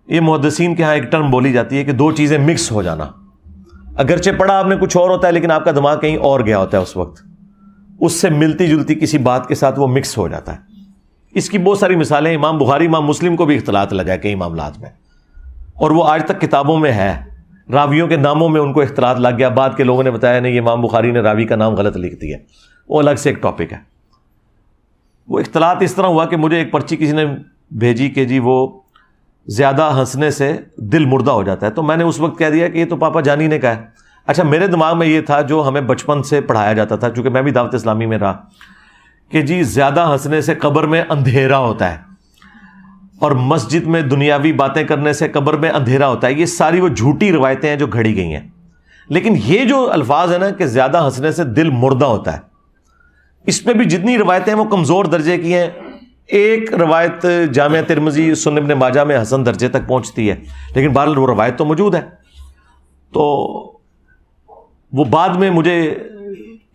یہ محدثین کے ہاں ایک ٹرم بولی جاتی ہے کہ دو چیزیں مکس ہو جانا، اگرچہ پڑھا آپ نے کچھ اور ہوتا ہے لیکن آپ کا دماغ کہیں اور گیا ہوتا ہے، اس وقت اس سے ملتی جلتی کسی بات کے ساتھ وہ مکس ہو جاتا ہے۔ اس کی بہت ساری مثالیں، امام بخاری امام مسلم کو بھی اختلاط لگا ہے کئی معاملات میں، اور وہ آج تک کتابوں میں ہے، راویوں کے ناموں میں ان کو اختلاط لگ گیا، بعد کے لوگوں نے بتایا نہیں، امام بخاری نے راوی کا نام غلط لکھ دیا، وہ الگ سے ایک ٹاپک ہے۔ وہ اختلاط اس طرح ہوا کہ مجھے ایک پرچی کسی نے بھیجی کہ جی وہ زیادہ ہنسنے سے دل مردہ ہو جاتا ہے، تو میں نے اس وقت کہہ دیا کہ یہ تو پاپا جانی نے کہا ہے۔ اچھا، میرے دماغ میں یہ تھا جو ہمیں بچپن سے پڑھایا جاتا تھا، چونکہ میں بھی دعوت اسلامی میں رہا، کہ جی زیادہ ہنسنے سے قبر میں اندھیرا ہوتا ہے، اور مسجد میں دنیاوی باتیں کرنے سے قبر میں اندھیرا ہوتا ہے۔ یہ ساری وہ جھوٹی روایتیں ہیں جو گھڑی گئی ہیں، لیکن یہ جو الفاظ ہے نا کہ زیادہ ہنسنے سے دل مردہ ہوتا ہے، اس میں بھی جتنی روایتیں ہیں وہ کمزور درجے کی ہیں۔ ایک روایت جامعہ ترمذی سنن ابن ماجہ میں حسن درجے تک پہنچتی ہے، لیکن بہرحال وہ روایت تو موجود ہے۔ تو وہ بعد میں مجھے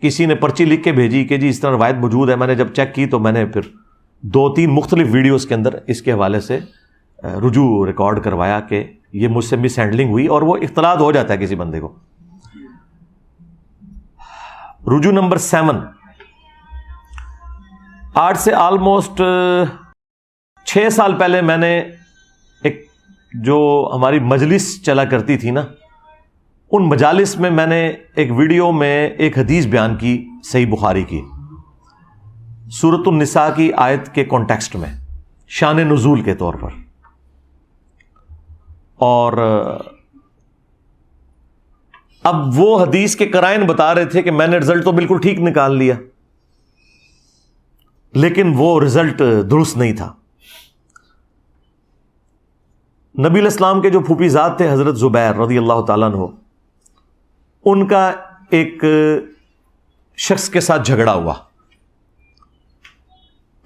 کسی نے پرچی لکھ کے بھیجی کہ جی اس طرح روایت موجود ہے۔ میں نے جب چیک کی تو میں نے پھر 2-3 مختلف ویڈیوز کے اندر اس کے حوالے سے رجوع ریکارڈ کروایا کہ یہ مجھ سے مس ہینڈلنگ ہوئی، اور وہ اختلاط ہو جاتا ہے کسی بندے کو۔ رجوع نمبر 7، آج سے آلموسٹ 6 سال پہلے میں نے ایک جو ہماری مجلس چلا کرتی تھی نا، ان مجالس میں نے ایک ویڈیو میں ایک حدیث بیان کی صحیح بخاری کی، سورۃ النساء کی آیت کے کانٹیکسٹ میں، شان نزول کے طور پر، اور اب وہ حدیث کے قرائن بتا رہے تھے کہ میں نے رزلٹ تو بالکل ٹھیک نکال لیا، لیکن وہ رزلٹ درست نہیں تھا۔ نبی علیہ السلام کے جو پھوپھی زاد تھے حضرت زبیر رضی اللہ تعالیٰ عنہ، ان کا ایک شخص کے ساتھ جھگڑا ہوا،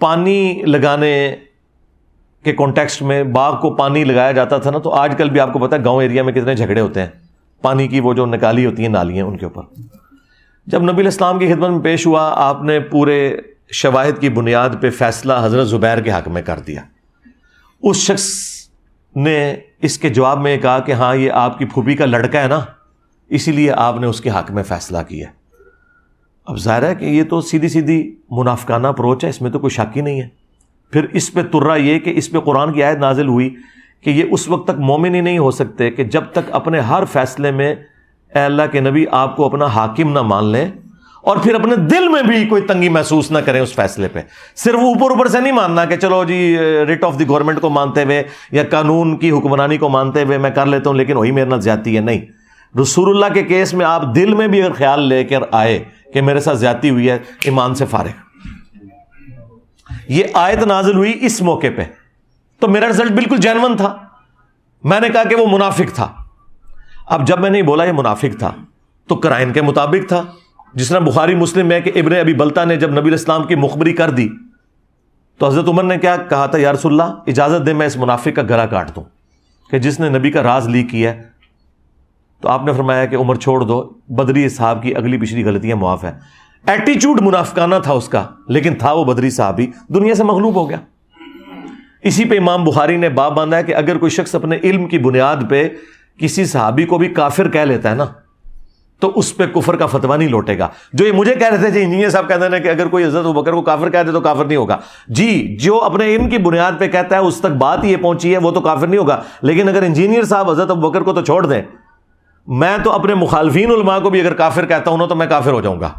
پانی لگانے کے کانٹیکسٹ میں۔ باغ کو پانی لگایا جاتا تھا نا، تو آج کل بھی آپ کو پتا ہے گاؤں ایریا میں کتنے جھگڑے ہوتے ہیں پانی کی، وہ جو نکالی ہوتی ہیں نالیاں ان کے اوپر۔ جب نبی علیہ السلام کی خدمت میں پیش ہوا، آپ نے پورے شواہد کی بنیاد پہ فیصلہ حضرت زبیر کے حق میں کر دیا۔ اس شخص نے اس کے جواب میں کہا کہ ہاں یہ آپ کی پھوپھی کا لڑکا ہے نا، اسی لیے آپ نے اس کے حق میں فیصلہ کیا۔ اب ظاہر ہے کہ یہ تو سیدھی سیدھی منافقانہ اپروچ ہے، اس میں تو کوئی شک ہی نہیں ہے۔ پھر اس پہ ترا یہ کہ اس پہ قرآن کی آیت نازل ہوئی کہ یہ اس وقت تک مومن ہی نہیں ہو سکتے کہ جب تک اپنے ہر فیصلے میں اے اللہ کے نبی آپ کو اپنا حاکم نہ مان لیں، اور پھر اپنے دل میں بھی کوئی تنگی محسوس نہ کریں اس فیصلے پہ۔ صرف اوپر اوپر سے نہیں ماننا کہ چلو جی ریٹ آف دی گورنمنٹ کو مانتے ہوئے یا قانون کی حکمرانی کو مانتے ہوئے میں کر لیتا ہوں لیکن وہی میرے نال زیادتی ہے، نہیں۔ رسول اللہ کے کیس میں آپ دل میں بھی اگر خیال لے کر آئے کہ میرے ساتھ زیادتی ہوئی ہے، ایمان سے فارغ۔ یہ آیت نازل ہوئی اس موقع پہ، تو میرا رزلٹ بالکل جینون تھا۔ میں نے کہا کہ وہ منافق تھا۔ اب جب میں نے بولا یہ منافق تھا تو قرائن کے مطابق تھا، جس طرح بخاری مسلم میں کہ ابن ابی بلتہ نے جب نبی علیہ السلام کی مخبری کر دی تو حضرت عمر نے کیا کہا تھا، یا رسول اللہ اجازت دے میں اس منافق کا گلا کاٹ دوں کہ جس نے نبی کا راز لیک کیا ہے۔ تو آپ نے فرمایا کہ عمر چھوڑ دو، بدری صاحب کی اگلی پچھلی غلطیاں معاف ہے۔ ایٹیچیوڈ منافقانہ تھا اس کا، لیکن تھا وہ بدری صحابی، دنیا سے مغلوب ہو گیا۔ اسی پہ امام بخاری نے باب باندھا ہے کہ اگر کوئی شخص اپنے علم کی بنیاد پہ کسی صحابی کو بھی کافر کہہ لیتا ہے نا تو اس پہ کفر کا فتویٰ نہیں لوٹے گا۔ جو یہ مجھے کہہ رہے تھے انجینئر صاحب کہتے ہیں کہ اگر کوئی حضرت ابوبکر کو کافر کہہ دے تو کافر نہیں ہوگا، جی جو اپنے علم کی بنیاد پہ کہتا ہے اس تک بات یہ پہنچی ہے وہ تو کافر نہیں ہوگا، لیکن اگر انجینئر صاحب حضرت ابوبکر کو تو چھوڑ دیں، میں تو اپنے مخالفین علماء کو بھی اگر کافر کہتا ہوں نا تو میں کافر ہو جاؤں گا،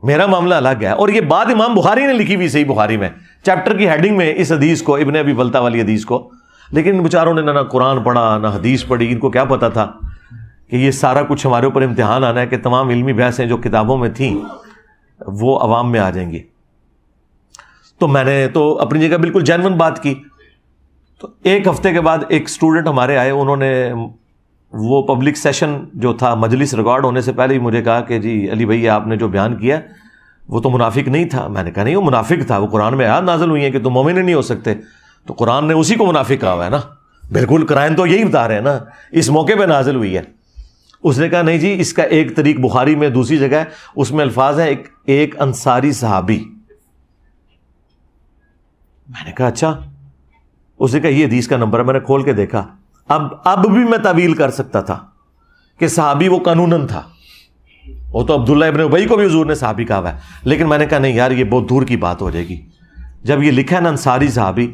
میرا معاملہ الگ ہے۔ اور یہ بات امام بخاری نے لکھی ہوئی صحیح بخاری میں، چیپٹر کی ہیڈنگ میں اس حدیث کو، ابن ابی بلتہ والی حدیث کو، لیکن بیچاروں نے نہ قرآن پڑھا نہ حدیث پڑھی۔ ان کو کیا پتا تھا کہ یہ سارا کچھ ہمارے اوپر امتحان آنا ہے کہ تمام علمی بحثیں جو کتابوں میں تھیں وہ عوام میں آ جائیں گی۔ تو میں نے تو اپنی جگہ بالکل جینون بات کی۔ تو ایک ہفتے کے بعد ایک اسٹوڈنٹ ہمارے آئے، انہوں نے وہ پبلک سیشن جو تھا مجلس ریکارڈ ہونے سے پہلے ہی مجھے کہا کہ جی علی بھائی آپ نے جو بیان کیا وہ تو منافق نہیں تھا۔ میں نے کہا نہیں وہ منافق تھا، وہ قرآن میں آیات نازل ہوئی ہیں کہ تم مومن نہیں ہو سکتے، تو قرآن نے اسی کو منافق کہا ہوا ہے نا، بالکل قرآن تو یہی بتا رہے ہیں نا، اس موقع پہ نازل ہوئی ہے۔ اس نے کہا نہیں جی اس کا ایک طریق بخاری میں دوسری جگہ ہے، اس میں الفاظ ہیں ایک انصاری صحابی. میں نے کہا اچھا. اس نے کہا یہ حدیث کا نمبر ہے. میں نے کھول کے دیکھا. اب بھی میں تعویل کر سکتا تھا کہ صحابی وہ قانوناً تھا، وہ تو عبداللہ ابن ابی کو بھی حضور نے صحابی کہا ہوا ہے، لیکن میں نے کہا نہیں یار یہ بہت دور کی بات ہو جائے گی. جب یہ لکھا ہے نا انصاری صحابی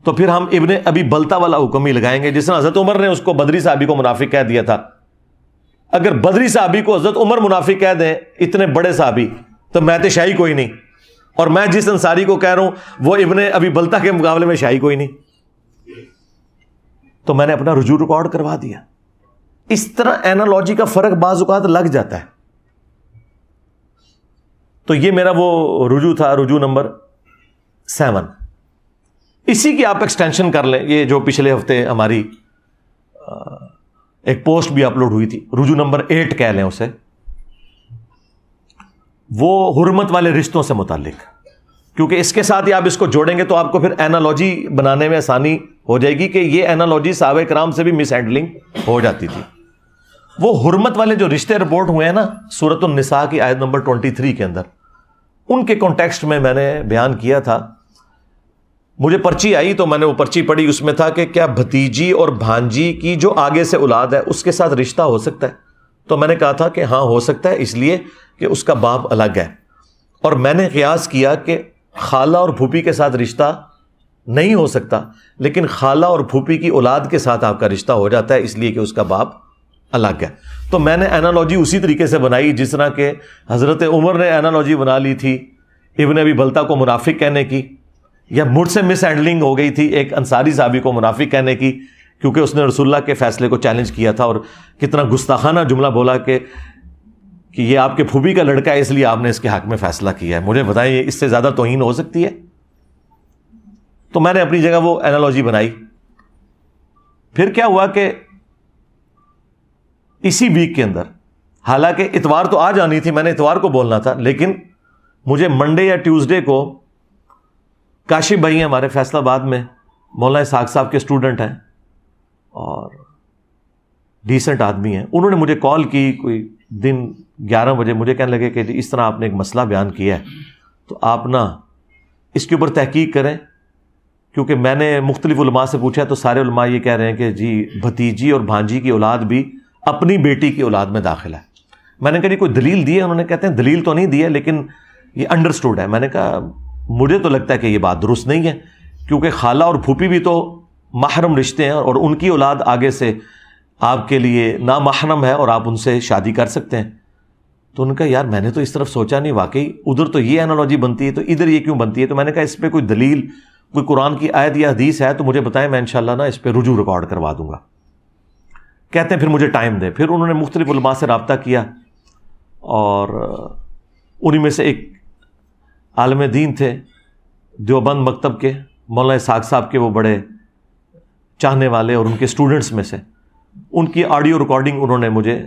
تو پھر ہم ابن ابی بلتا والا حکم ہی لگائیں گے، جس طرح حضرت عمر نے اس کو بدری صحابی کو منافق کہہ دیا تھا. اگر بدری صحابی کو حضرت عمر منافق کہہ دیں، اتنے بڑے صحابی، تو میں تو شاہی کوئی نہیں. اور میں جس انصاری کو کہہ رہا ہوں وہ ابن ابی بلتا کے مقابلے میں شاہی کوئی نہیں. تو میں نے اپنا رجوع ریکارڈ کروا دیا. اس طرح اینالوجی کا فرق بعض اوقات لگ جاتا ہے. تو یہ میرا وہ رجوع تھا، رجوع نمبر 7. اسی کی آپ ایکسٹینشن کر لیں. یہ جو پچھلے ہفتے ہماری ایک پوسٹ بھی اپلوڈ ہوئی تھی، رجوع نمبر 8 کہہ لیں اسے، وہ حرمت والے رشتوں سے متعلق. کیونکہ اس کے ساتھ ہی آپ اس کو جوڑیں گے تو آپ کو پھر اینالوجی بنانے میں آسانی ہو جائے گی کہ یہ اینالوجی صحابہ کرام سے بھی مس ہینڈلنگ ہو جاتی تھی. وہ حرمت والے جو رشتے رپورٹ ہوئے ہیں نا سورۃ النساء کی آیت نمبر 23 کے اندر، ان کے کانٹیکسٹ میں نے بیان کیا تھا. مجھے پرچی آئی تو میں نے وہ پرچی پڑھی، اس میں تھا کہ کیا بھتیجی اور بھانجی کی جو آگے سے اولاد ہے اس کے ساتھ رشتہ ہو سکتا ہے؟ تو میں نے کہا تھا کہ ہاں ہو سکتا ہے، اس لیے کہ اس کا باپ الگ ہے. اور میں نے قیاس کیا کہ خالہ اور پھوپھی کے ساتھ رشتہ نہیں ہو سکتا، لیکن خالہ اور پھوپھی کی اولاد کے ساتھ آپ کا رشتہ ہو جاتا ہے، اس لیے کہ اس کا باپ الگ ہے. تو میں نے اینالوجی اسی طریقے سے بنائی جس طرح کہ حضرت عمر نے اینالوجی بنا لی تھی ابن ابی بلتا کو منافق کہنے کی، یا مجھ سے مس ہینڈلنگ ہو گئی تھی ایک انصاری صحابی کو منافق کہنے کی، کیونکہ اس نے رسول اللہ کے فیصلے کو چیلنج کیا تھا اور کتنا گستاخانہ جملہ بولا کہ یہ آپ کے پھوپھی کا لڑکا ہے اس لیے آپ نے اس کے حق میں فیصلہ کیا ہے. مجھے بتائیں اس سے زیادہ توہین ہو سکتی ہے؟ تو میں نے اپنی جگہ وہ اینالوجی بنائی. پھر کیا ہوا کہ اسی ویک کے اندر، حالانکہ اتوار تو آ جانی تھی، میں نے اتوار کو بولنا تھا، لیکن مجھے منڈے یا ٹیوزڈے کو کاشف بھائی ہیں ہمارے فیصل آباد میں، مولانا اسحاق صاحب کے اسٹوڈنٹ ہیں اور ڈیسنٹ آدمی ہیں، انہوں نے مجھے کال کی کوئی دن 11 بجے. مجھے کہنے لگے کہ اس طرح آپ نے ایک مسئلہ بیان کیا ہے تو آپ نا اس کے اوپر تحقیق کریں، کیونکہ میں نے مختلف علماء سے پوچھا تو سارے علماء یہ کہہ رہے ہیں کہ جی بھتیجی اور بھانجی کی اولاد بھی اپنی بیٹی کی اولاد میں داخل ہے. میں نے کہا کوئی دلیل دی ہے؟ انہوں نے کہتے ہیں دلیل تو نہیں دی ہے لیکن یہ انڈرسٹوڈ ہے. میں نے کہا مجھے تو لگتا ہے کہ یہ بات درست نہیں ہے، کیونکہ خالہ اور پھوپھی بھی تو محرم رشتے ہیں اور ان کی اولاد آگے سے آپ کے لیے نامحرم ہے اور آپ ان سے شادی کر سکتے ہیں. تو ان کا یار میں نے تو اس طرف سوچا نہیں، واقعی ادھر تو یہ اینالوجی بنتی ہے تو ادھر یہ کیوں بنتی ہے؟ تو میں نے کہا اس پہ کوئی دلیل، کوئی قرآن کی آیت یا حدیث ہے تو مجھے بتائیں، میں انشاءاللہ نا اس پہ رجوع ریکارڈ کروا دوں گا. کہتے ہیں پھر مجھے ٹائم دیں. پھر انہوں نے مختلف علماء سے رابطہ کیا اور انہی میں سے ایک عالم دین تھے دیوبند مکتب کے، مولانا اسحاق صاحب کے وہ بڑے چاہنے والے اور ان کے اسٹوڈنٹس میں سے، ان کی آڈیو ریکارڈنگ انہوں نے مجھے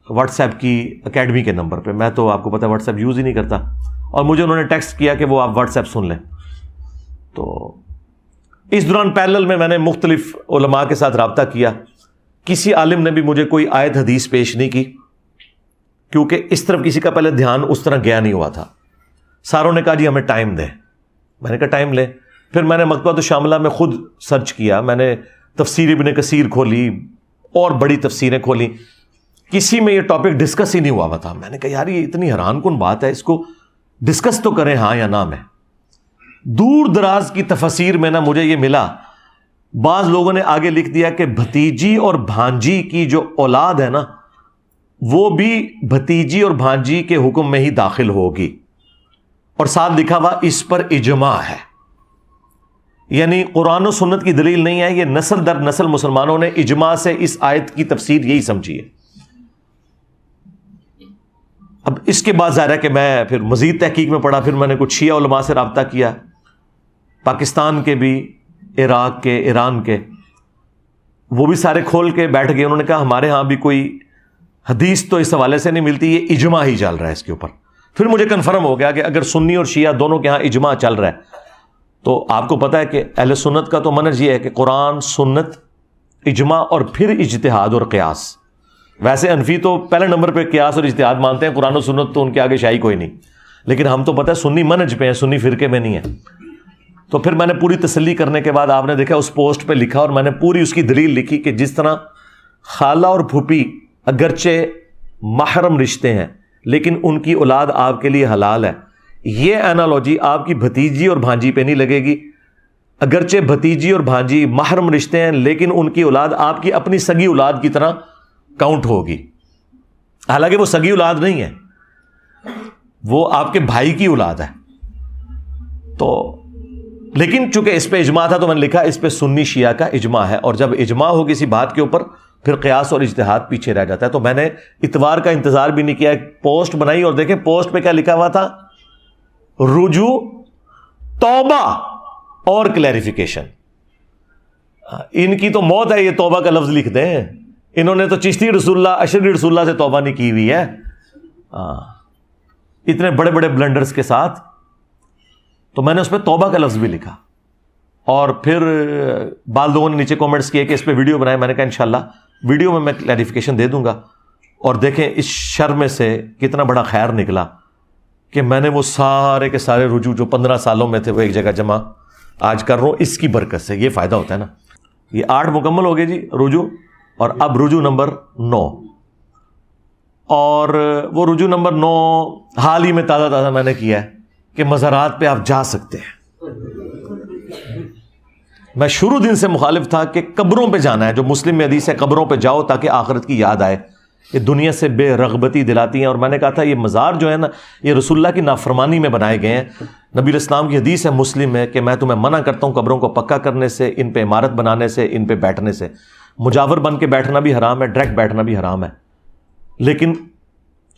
واٹس ایپ کی اکیڈمی کے نمبر پہ، میں تو آپ کو پتہ ہے واٹس ایپ یوز ہی نہیں کرتا، اور مجھے انہوں نے ٹیکسٹ کیا کہ وہ آپ واٹس ایپ سن لیں. تو اس دوران پیرلل میں نے مختلف علماء کے ساتھ رابطہ کیا. کسی عالم نے بھی مجھے کوئی آیت حدیث پیش نہیں کی، کیونکہ اس طرف کسی کا پہلے دھیان اس طرح گیا نہیں ہوا تھا. ساروں نے کہا جی ہمیں ٹائم دیں. میں نے کہا ٹائم لیں. پھر میں نے مکتبۃ الشاملہ میں خود سرچ کیا، میں نے تفسیر ابن کثیر کھولی اور بڑی تفسیریں کھولی، کسی میں یہ ٹاپک ڈسکس ہی نہیں ہوا تھا. میں نے کہا یار یہ اتنی حیران کن بات ہے، اس کو ڈسکس تو کریں ہاں یا نہ. میں دور دراز کی تفسیر میں نا مجھے یہ ملا، بعض لوگوں نے آگے لکھ دیا کہ بھتیجی اور بھانجی کی جو اولاد ہے نا وہ بھی بھتیجی اور بھانجی کے حکم میں ہی داخل ہوگی، اور ساتھ لکھا ہوا اس پر اجماع ہے. یعنی قرآن و سنت کی دلیل نہیں ہے، یہ نسل در نسل مسلمانوں نے اجماع سے اس آیت کی تفسیر یہی سمجھی ہے. اب اس کے بعد ظاہر ہے کہ میں پھر مزید تحقیق میں پڑا. پھر میں نے کچھ شیعہ علماء سے رابطہ کیا، پاکستان کے بھی، عراق کے، ایران کے، وہ بھی سارے کھول کے بیٹھ گئے. انہوں نے کہا ہمارے ہاں بھی کوئی حدیث تو اس حوالے سے نہیں ملتی، یہ اجماع ہی چل رہا ہے اس کے اوپر. پھر مجھے کنفرم ہو گیا کہ اگر سنی اور شیعہ دونوں کے ہاں اجماع چل رہا ہے تو آپ کو پتہ ہے کہ اہل سنت کا تو منہج یہ ہے کہ قرآن، سنت، اجماع اور پھر اجتہاد اور قیاس. ویسے حنفی تو پہلے نمبر پہ قیاس اور اجتہاد مانتے ہیں، قرآن و سنت تو ان کے آگے شاہی کوئی نہیں، لیکن ہم تو پتہ ہے سنی منہج پہ ہیں، سنی فرقے میں نہیں ہے۔ تو پھر میں نے پوری تسلی کرنے کے بعد آپ نے دیکھا اس پوسٹ پہ لکھا، اور میں نے پوری اس کی دلیل لکھی کہ جس طرح خالہ اور پھوپھی اگرچہ محرم رشتے ہیں لیکن ان کی اولاد آپ کے لیے حلال ہے، یہ انالوجی آپ کی بھتیجی اور بھانجی پہ نہیں لگے گی۔ اگرچہ بھتیجی اور بھانجی محرم رشتے ہیں لیکن ان کی اولاد آپ کی اپنی سگی اولاد کی طرح کاؤنٹ ہوگی، حالانکہ وہ سگی اولاد نہیں ہے، وہ آپ کے بھائی کی اولاد ہے۔ تو لیکن چونکہ اس پہ اجماع تھا تو میں نے لکھا اس پہ سنی شیعہ کا اجماع ہے، اور جب اجماع ہو کسی بات کے اوپر پھر قیاس اور اجتہاد پیچھے رہ جاتا ہے۔ تو میں نے اتوار کا انتظار بھی نہیں کیا، پوسٹ بنائی اور دیکھیں پوسٹ پہ کیا لکھا ہوا تھا، رجوع، توبہ اور کلیریفیکیشن۔ ان کی تو موت ہے یہ توبہ کا لفظ لکھ دیں، انہوں نے تو چشتی رسول اللہ، اشرفی رسول اللہ سے توبہ نہیں کی ہوئی ہے اتنے بڑے بڑے بلنڈرز کے ساتھ۔ تو میں نے اس پہ توبہ کا لفظ بھی لکھا، اور پھر بعض لوگوں نے نیچے کومنٹس کیے کہ اس پہ ویڈیو بنائے، میں نے کہا انشاءاللہ ویڈیو میں کلیریفیکیشن دے دوں گا۔ اور دیکھیں اس شر میں سے کتنا بڑا خیر نکلا کہ میں نے وہ سارے کے سارے رجوع جو 15 سالوں میں تھے وہ ایک جگہ جمع آج کر رہا ہوں، اس کی برکت سے۔ یہ فائدہ ہوتا ہے نا۔ یہ 8 مکمل ہو گئے جی رجوع، اور اب رجوع نمبر 9، اور وہ رجوع نمبر 9 حال ہی میں تازہ میں نے کیا ہے کہ مزارات پہ آپ جا سکتے ہیں۔ میں شروع دن سے مخالف تھا کہ قبروں پہ جانا ہے، جو مسلم میں حدیث ہے قبروں پہ جاؤ تاکہ آخرت کی یاد آئے، یہ دنیا سے بے رغبتی دلاتی ہیں۔ اور میں نے کہا تھا یہ مزار جو ہے نا یہ رسول اللہ کی نافرمانی میں بنائے گئے ہیں۔ نبی الاسلام کی حدیث ہے مسلم میں کہ میں تمہیں منع کرتا ہوں قبروں کو پکا کرنے سے، ان پہ عمارت بنانے سے، ان پہ بیٹھنے سے۔ مجاور بن کے بیٹھنا بھی حرام ہے، ڈائریکٹ بیٹھنا بھی حرام ہے۔ لیکن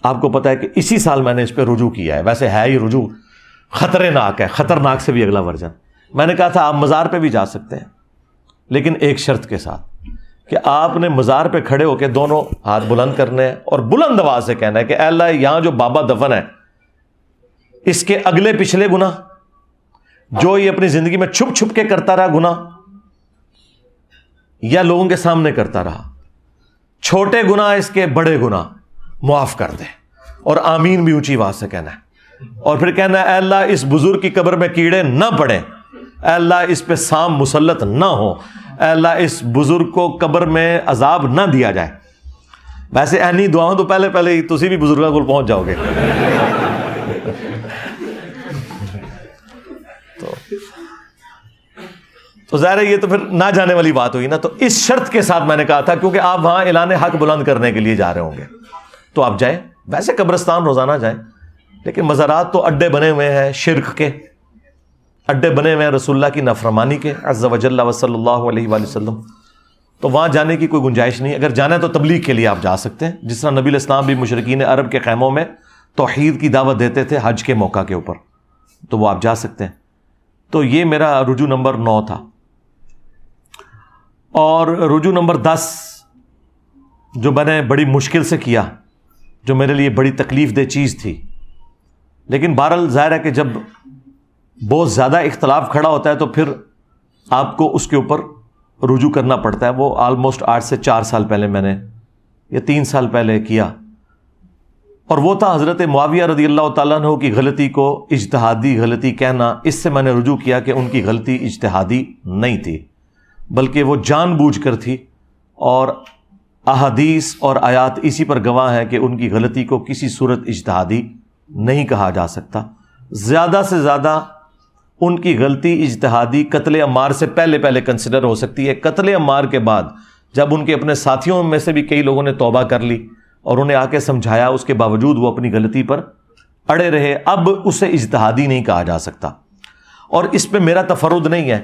آپ کو پتا ہے کہ اسی سال میں نے اس پہ رجوع کیا ہے۔ ویسے ہے یہ رجوع خطرناک ہے، خطرناک سے بھی اگلا ورژن۔ میں نے کہا تھا آپ مزار پہ بھی جا سکتے ہیں، لیکن ایک شرط کے ساتھ کہ آپ نے مزار پہ کھڑے ہو کے دونوں ہاتھ بلند کرنے ہیں اور بلند آواز سے کہنا ہے کہ اے اللہ یہاں جو بابا دفن ہے اس کے اگلے پچھلے گناہ جو یہ اپنی زندگی میں چھپ چھپ کے کرتا رہا گناہ یا لوگوں کے سامنے کرتا رہا، چھوٹے گناہ اس کے بڑے گناہ معاف کر دے، اور آمین بھی اونچی آواز سے کہنا ہے۔ اور پھر کہنا ہے اے اللہ اس بزرگ کی قبر میں کیڑے نہ پڑیں، اے اللہ اس پہ سام مسلط نہ ہو، اے اللہ اس بزرگ کو قبر میں عذاب نہ دیا جائے۔ ویسے اینی دعاؤں تو پہلے ہی تسی بھی بزرگوں کو پہنچ جاؤ گے۔ تو ظاہر ہے یہ تو پھر نہ جانے والی بات ہوئی نا۔ تو اس شرط کے ساتھ میں نے کہا تھا کیونکہ آپ وہاں اعلان حق بلند کرنے کے لیے جا رہے ہوں گے تو آپ جائیں، ویسے قبرستان روزانہ جائیں، لیکن مزارات تو اڈے بنے ہوئے ہیں شرک کے، اڈے بنے ہوئے ہیں رسول اللہ کی نافرمانی کے عز و جل و صلی اللہ علیہ وآلہ وسلم، تو وہاں جانے کی کوئی گنجائش نہیں۔ اگر جانا ہے تو تبلیغ کے لیے آپ جا سکتے ہیں، جس طرح نبی الاسلام بھی مشرکین عرب کے خیموں میں توحید کی دعوت دیتے تھے حج کے موقع کے اوپر، تو وہ آپ جا سکتے ہیں۔ تو یہ میرا رجوع نمبر 9 تھا۔ اور رجوع نمبر 10 جو میں نے بڑی مشکل سے کیا، جو میرے لیے بڑی تکلیف دہ چیز تھی، لیکن بہرحال ظاہر ہے کہ جب بہت زیادہ اختلاف کھڑا ہوتا ہے تو پھر آپ کو اس کے اوپر رجوع کرنا پڑتا ہے۔ وہ آلموسٹ 8 سے 4 سال پہلے میں نے یا 3 سال پہلے کیا، اور وہ تھا حضرت معاویہ رضی اللہ تعالیٰ عنہ کی غلطی کو اجتہادی غلطی کہنا۔ اس سے میں نے رجوع کیا کہ ان کی غلطی اجتہادی نہیں تھی بلکہ وہ جان بوجھ کر تھی، اور احادیث اور آیات اسی پر گواہ ہیں کہ ان کی غلطی کو کسی صورت اجتہادی نہیں کہا جا سکتا۔ زیادہ سے زیادہ ان کی غلطی اجتہادی قتل عمار سے پہلے کنسیڈر ہو سکتی ہے۔ قتل عمار کے بعد جب ان کے اپنے ساتھیوں میں سے بھی کئی لوگوں نے توبہ کر لی اور انہیں آ کے سمجھایا، اس کے باوجود وہ اپنی غلطی پر اڑے رہے، اب اسے اجتہادی نہیں کہا جا سکتا۔ اور اس پہ میرا تفرد نہیں ہے،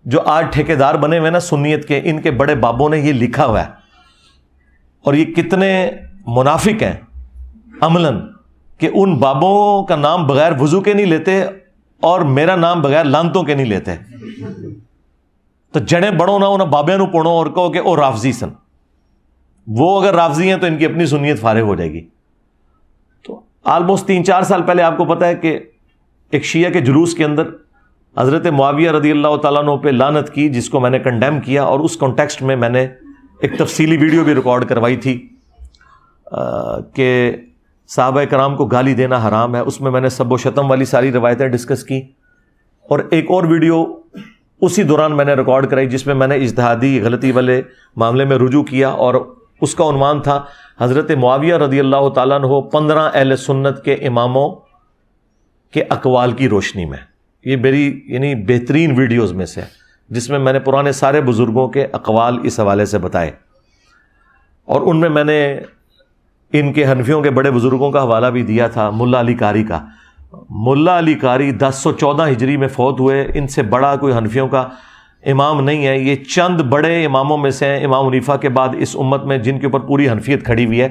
جو آج ٹھیکیدار بنے ہوئے نا سنیت کے، ان کے بڑے بابوں نے یہ لکھا ہوا ہے، اور یہ کتنے منافق ہیں عملاً کہ ان بابوں کا نام بغیر وضو کے نہیں لیتے اور میرا نام بغیر لانتوں کے نہیں لیتے۔ تو جڑیں بڑھو نہ انہیں بابے نو پڑھو اور کہو کہ او رافضی سن، وہ اگر رافضی ہیں تو ان کی اپنی سنیت فارغ ہو جائے گی۔ تو آلموسٹ 3-4 سال پہلے آپ کو پتا ہے کہ ایک شیعہ کے جلوس کے اندر حضرت معاویہ رضی اللہ تعالیٰ عنہ پہ لعنت کی، جس کو میں نے کنڈیم کیا، اور اس کانٹیکسٹ میں میں نے ایک تفصیلی ویڈیو بھی ریکارڈ کروائی تھی کہ صحابہ کرام کو گالی دینا حرام ہے، اس میں میں نے سب و شتم والی ساری روایتیں ڈسکس کی، اور ایک اور ویڈیو اسی دوران میں نے ریکارڈ کرائی جس میں میں نے اجتہادی غلطی والے معاملے میں رجوع کیا، اور اس کا عنوان تھا حضرت معاویہ رضی اللہ تعالیٰ عنہ 15 اہل سنت کے اماموں کے اقوال کی روشنی میں۔ یہ میری یعنی بہترین ویڈیوز میں سے، جس میں نے پرانے سارے بزرگوں کے اقوال اس حوالے سے بتائے، اور ان میں نے ان کے حنفیوں کے بڑے بزرگوں کا حوالہ بھی دیا تھا، ملا علی قاری کا۔ ملا علی قاری 1014 ہجری میں فوت ہوئے، ان سے بڑا کوئی حنفیوں کا امام نہیں ہے، یہ چند بڑے اماموں میں سے ہیں امام حنیفہ کے بعد اس امت میں جن کے اوپر پوری حنفیت کھڑی ہوئی ہے،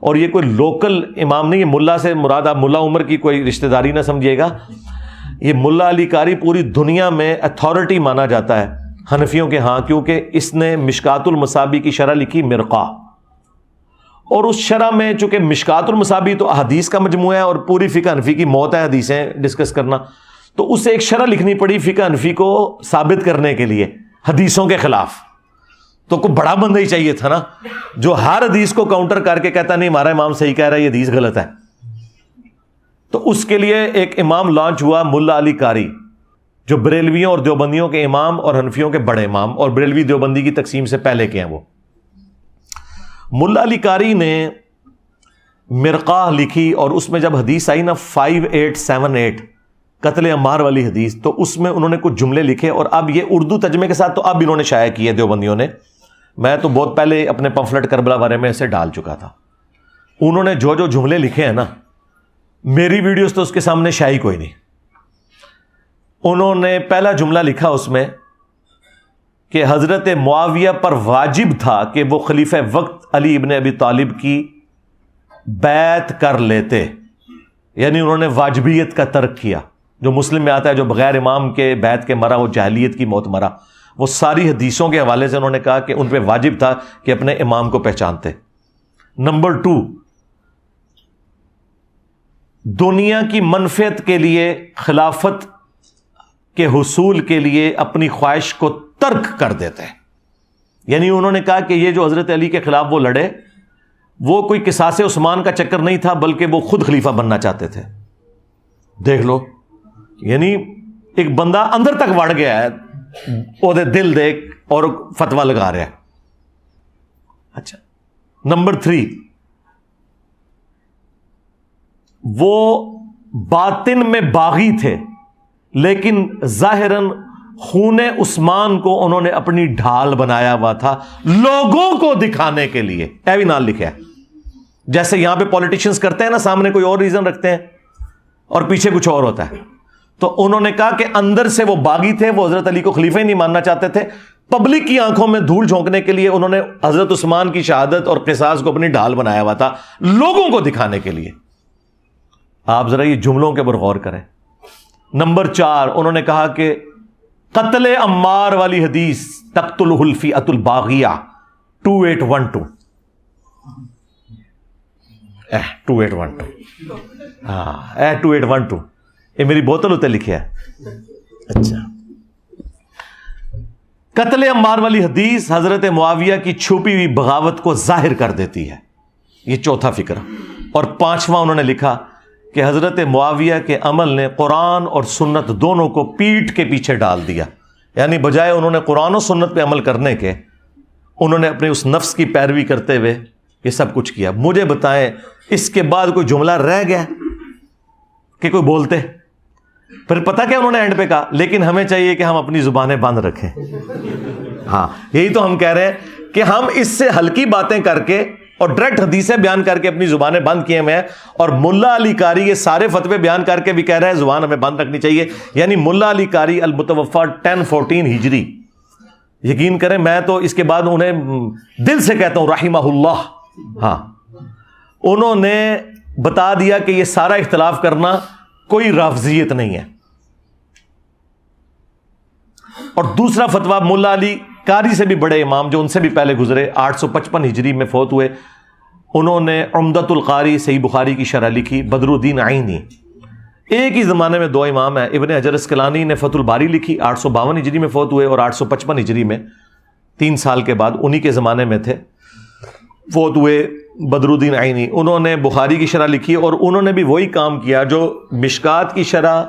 اور یہ کوئی لوکل امام نہیں ہے۔ ملا سے مراد آپ ملا عمر کی کوئی رشتہ داری نہ سمجھیے گا، یہ ملا علی قاری پوری دنیا میں اتھارٹی مانا جاتا ہے حنفیوں کے ہاں، کیونکہ اس نے مشکات المصابیح کی شرح لکھی مرقہ، اور اس شرح میں چونکہ مشکات المصابیح تو احادیث کا مجموعہ ہے اور پوری فقہ حنفی کی موت ہے حدیثیں ڈسکس کرنا، تو اسے ایک شرح لکھنی پڑی فقہ حنفی کو ثابت کرنے کے لیے حدیثوں کے خلاف۔ تو کوئی بڑا بندہ ہی چاہیے تھا نا جو ہر حدیث کو کاؤنٹر کر کے کہتا نہیں ہمارا امام صحیح کہہ رہا ہے، یہ حدیث غلط ہے۔ تو اس کے لیے ایک امام لانچ ہوا ملا علی قاری، جو بریلویوں اور دیوبندیوں کے امام اور حنفیوں کے بڑے امام، اور بریلوی دیوبندی کی تقسیم سے پہلے کے ہیں وہ۔ ملا علی قاری نے مرقہ لکھی، اور اس میں جب حدیث آئی نا 5878 قتل عمار والی حدیث، تو اس میں انہوں نے کچھ جملے لکھے، اور اب یہ اردو ترجمے کے ساتھ تو اب انہوں نے شائع کیے دیوبندیوں نے، میں تو بہت پہلے اپنے پمفلٹ کربلا بارے میں اسے ڈال چکا تھا۔ انہوں نے جو جملے لکھے ہیں نا، میری ویڈیوز تو اس کے سامنے شائع کوئی نہیں۔ انہوں نے پہلا جملہ لکھا اس میں کہ حضرت معاویہ پر واجب تھا کہ وہ خلیفہ وقت علی ابن ابی طالب کی بیعت کر لیتے، یعنی انہوں نے واجبیت کا ترک کیا۔ جو مسلم میں آتا ہے جو بغیر امام کے بیعت کے مرا وہ جاہلیت کی موت مرا، وہ ساری حدیثوں کے حوالے سے انہوں نے کہا کہ ان پہ واجب تھا کہ اپنے امام کو پہچانتے۔ نمبر 2، دنیا کی منفعت کے لیے، خلافت کے حصول کے لیے اپنی خواہش کو ترک کر دیتے ہیں، یعنی انہوں نے کہا کہ یہ جو حضرت علی کے خلاف وہ لڑے، وہ کوئی قصاص عثمان کا چکر نہیں تھا، بلکہ وہ خود خلیفہ بننا چاہتے تھے۔ دیکھ لو، یعنی ایک بندہ اندر تک وڑ گیا ہے، وہ دل دیکھ اور فتویٰ لگا رہا ہے۔ اچھا، نمبر 3، وہ باطن میں باغی تھے، لیکن ظاہراً خون عثمان کو انہوں نے اپنی ڈھال بنایا ہوا تھا لوگوں کو دکھانے کے لیے۔ اے بھی نال لکھا ہے، جیسے یہاں پہ پولیٹیشنز کرتے ہیں نا، سامنے کوئی اور ریزن رکھتے ہیں اور پیچھے کچھ اور ہوتا ہے۔ تو انہوں نے کہا کہ اندر سے وہ باغی تھے، وہ حضرت علی کو خلیفہ ہی نہیں ماننا چاہتے تھے، پبلک کی آنکھوں میں دھول جھونکنے کے لیے انہوں نے حضرت عثمان کی شہادت اور قصاص کو اپنی ڈھال بنایا ہوا تھا لوگوں کو دکھانے کے لیے۔ آپ ذرا یہ جملوں کے اوپر غور کریں۔ نمبر 4، انہوں نے کہا کہ قتل عمار والی حدیث تقتلہ الفئۃ الباغیہ 2812 2812 ہاں 2812 یہ میری بوتل ہوتے لکھے ہے۔ اچھا، قتل عمار والی حدیث حضرت معاویہ کی چھپی ہوئی بغاوت کو ظاہر کر دیتی ہے، یہ چوتھا فکر۔ اور 5واں انہوں نے لکھا کہ حضرت معاویہ کے عمل نے قرآن اور سنت دونوں کو پیٹھ کے پیچھے ڈال دیا، یعنی بجائے انہوں نے قرآن و سنت پہ عمل کرنے کے، انہوں نے اپنے اس نفس کی پیروی کرتے ہوئے یہ سب کچھ کیا۔ مجھے بتائیں اس کے بعد کوئی جملہ رہ گیا کہ کوئی بولتے؟ پھر پتہ کیا انہوں نے اینڈ پہ کہا، لیکن ہمیں چاہیے کہ ہم اپنی زبانیں بند رکھیں۔ ہاں، یہی تو ہم کہہ رہے ہیں کہ ہم اس سے ہلکی باتیں کر کے اور ڈائریکٹ حدیثیں بیان کر کے اپنی زبانیں بند کیے ہوئے ہیں، اور ملا علی قاری یہ سارے فتوے بیان کر کے بھی کہہ رہا ہے زبان ہمیں بند رکھنی چاہیے۔ یعنی ملا علی قاری المتوفی 1014 ہجری، یقین کریں میں تو اس کے بعد انہیں دل سے کہتا ہوں رحمہ اللہ۔ ہاں، انہوں نے بتا دیا کہ یہ سارا اختلاف کرنا کوئی رافضیت نہیں ہے۔ اور دوسرا فتویٰ ملا علی قاری سے بھی بڑے امام جو ان سے بھی پہلے گزرے 855 ہجری میں فوت ہوئے، انہوں نے عمدۃ القاری صحیح بخاری کی شرح لکھی، بدر الدین عینی۔ ایک ہی زمانے میں دو امام ہیں، ابن حجر اسقلانی نے فتح الباری لکھی 852 ہجری میں فوت ہوئے، اور 855 ہجری میں 3 سال کے بعد انہی کے زمانے میں تھے۔ فوت ہوئے بدر الدین عینی، انہوں نے بخاری کی شرح لکھی اور انہوں نے بھی وہی کام کیا جو مشکات کی شرح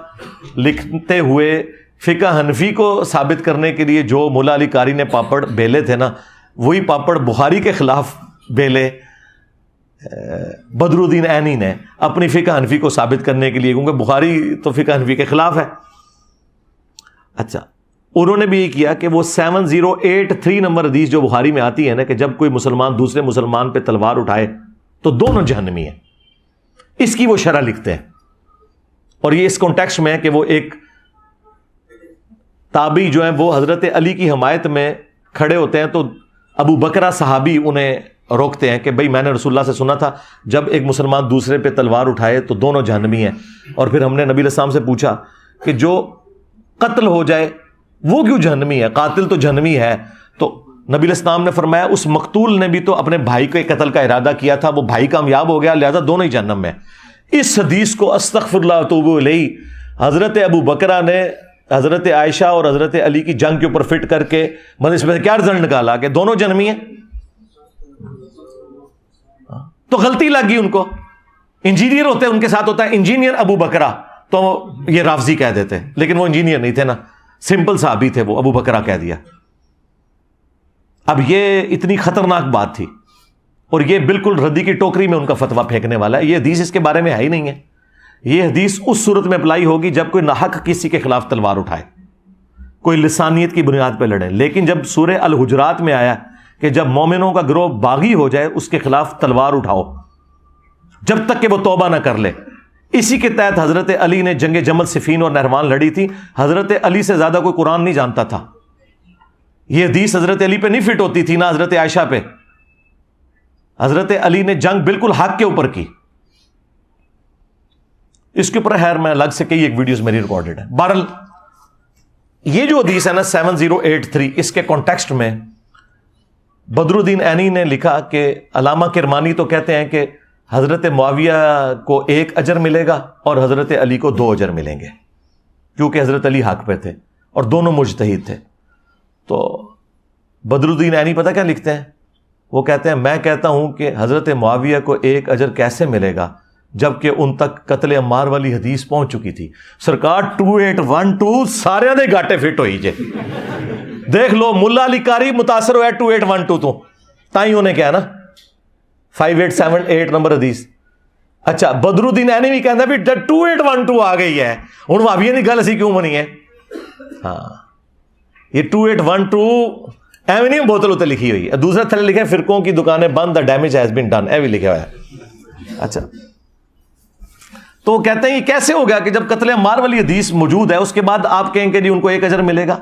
لکھتے ہوئے فقہ حنفی کو ثابت کرنے کے لیے جو مولا علی قاری نے پاپڑ بیلے تھے نا، وہی پاپڑ بخاری کے خلاف بیلے بدر الدین عینی نے اپنی فقہ حنفی کو ثابت کرنے کے لیے، کیونکہ بخاری تو فقہ حنفی کے خلاف ہے۔ اچھا، انہوں نے بھی یہ کیا کہ وہ 7083 نمبر حدیث جو بخاری میں آتی ہے نا کہ جب کوئی مسلمان دوسرے مسلمان پہ تلوار اٹھائے تو دونوں جہنمی ہیں، اس کی وہ شرح لکھتے ہیں۔ اور یہ اس کانٹیکسٹ میں ہے کہ وہ ایک تابعی جو ہیں وہ حضرت علی کی حمایت میں کھڑے ہوتے ہیں، تو ابو بکرہ صحابی انہیں روکتے ہیں کہ بھئی میں نے رسول اللہ سے سنا تھا جب ایک مسلمان دوسرے پہ تلوار اٹھائے تو دونوں جہنمی ہیں۔ اور پھر ہم نے نبی علیہ السلام سے پوچھا کہ جو قتل ہو جائے وہ کیوں جہنمی ہے، قاتل تو جہنمی ہے؟ تو نبی علیہ السلام نے فرمایا اس مقتول نے بھی تو اپنے بھائی کے قتل کا ارادہ کیا تھا، وہ بھائی کامیاب ہو گیا، لہذا دونوں ہی جہنم میں۔ اس حدیث کو استغفر اللہ واتوب الیہ حضرت ابو بکرہ نے حضرت عائشہ اور حضرت علی کی جنگ کے اوپر فٹ کر کے مطلب اس میں سے کیا رزلٹ نکالا کہ دونوں جہنمی ہیں، تو غلطی لگ گئی ان کو۔ انجینئر ہوتے ان کے ساتھ ہوتا ہے انجینئر ابو بکرہ، تو یہ رافضی کہہ دیتے، لیکن وہ انجینئر نہیں تھے نا، سمپل صحابی تھے، وہ ابو بکرہ کہہ دیا۔ اب یہ اتنی خطرناک بات تھی اور یہ بالکل ردی کی ٹوکری میں ان کا فتویٰ پھینکنے والا ہے۔ یہ حدیث اس کے بارے میں ہے ہی نہیں ہے۔ یہ حدیث اس صورت میں اپلائی ہوگی جب کوئی ناحق کسی کے خلاف تلوار اٹھائے، کوئی لسانیت کی بنیاد پہ لڑے، لیکن جب سورہ الحجرات میں آیا کہ جب مومنوں کا گروہ باغی ہو جائے اس کے خلاف تلوار اٹھاؤ جب تک کہ وہ توبہ نہ کر لے۔ اسی کے تحت حضرت علی نے جنگ جمل صفین اور نہروان لڑی تھی۔ حضرت علی سے زیادہ کوئی قرآن نہیں جانتا تھا۔ یہ حدیث حضرت علی پہ نہیں فٹ ہوتی تھی، نہ حضرت عائشہ پہ۔ حضرت علی نے جنگ بالکل حق کے اوپر کی۔ اس کے اوپر خیر میں الگ سے کئی ایک ویڈیوز میری ریکارڈڈ ہے۔ بہرحال یہ جو حدیث ہے نا 7083، اس کے کانٹیکسٹ میں بدر الدین عینی نے لکھا کہ علامہ کرمانی تو کہتے ہیں کہ حضرت معاویہ کو 1 اجر ملے گا اور حضرت علی کو 2 اجر ملیں گے، کیونکہ حضرت علی حق پہ تھے اور دونوں مجتہد تھے۔ تو بدر الدین عینی پتہ کیا لکھتے ہیں؟ وہ کہتے ہیں میں کہتا ہوں کہ حضرت معاویہ کو 1 اجر کیسے ملے گا جبکہ ان تک قتل عمار والی حدیث پہنچ چکی تھی۔ سرکار 2812 سارے دے گاٹے فٹ ہوئی جے، دیکھ لو ملا علی قاری متاثر ہوا 2812 تو تائیں انہیں کیا نا 5878 نمبر حدیث۔ اچھا بدر الدین عینی بھی کہتا ہے بھی 2812 آ گئی ہے، ہن بھابی دی گل اسی کیوں بنی ہے؟ ہاں یہ 2812 ایویں نہیں بوتل اتنے لکھی ہوئی ہے، دوسرا تھلے لکھا ہے فرقوں کی دکانیں بند، the damage has been done, ایویں لکھا ہوا ہے۔ اچھا تو وہ کہتے ہیں یہ کیسے ہو گیا کہ جب قتل عمار والی حدیث موجود ہے اس کے بعد آپ کہیں کہ جی ان کو 1 اجر ملے گا؟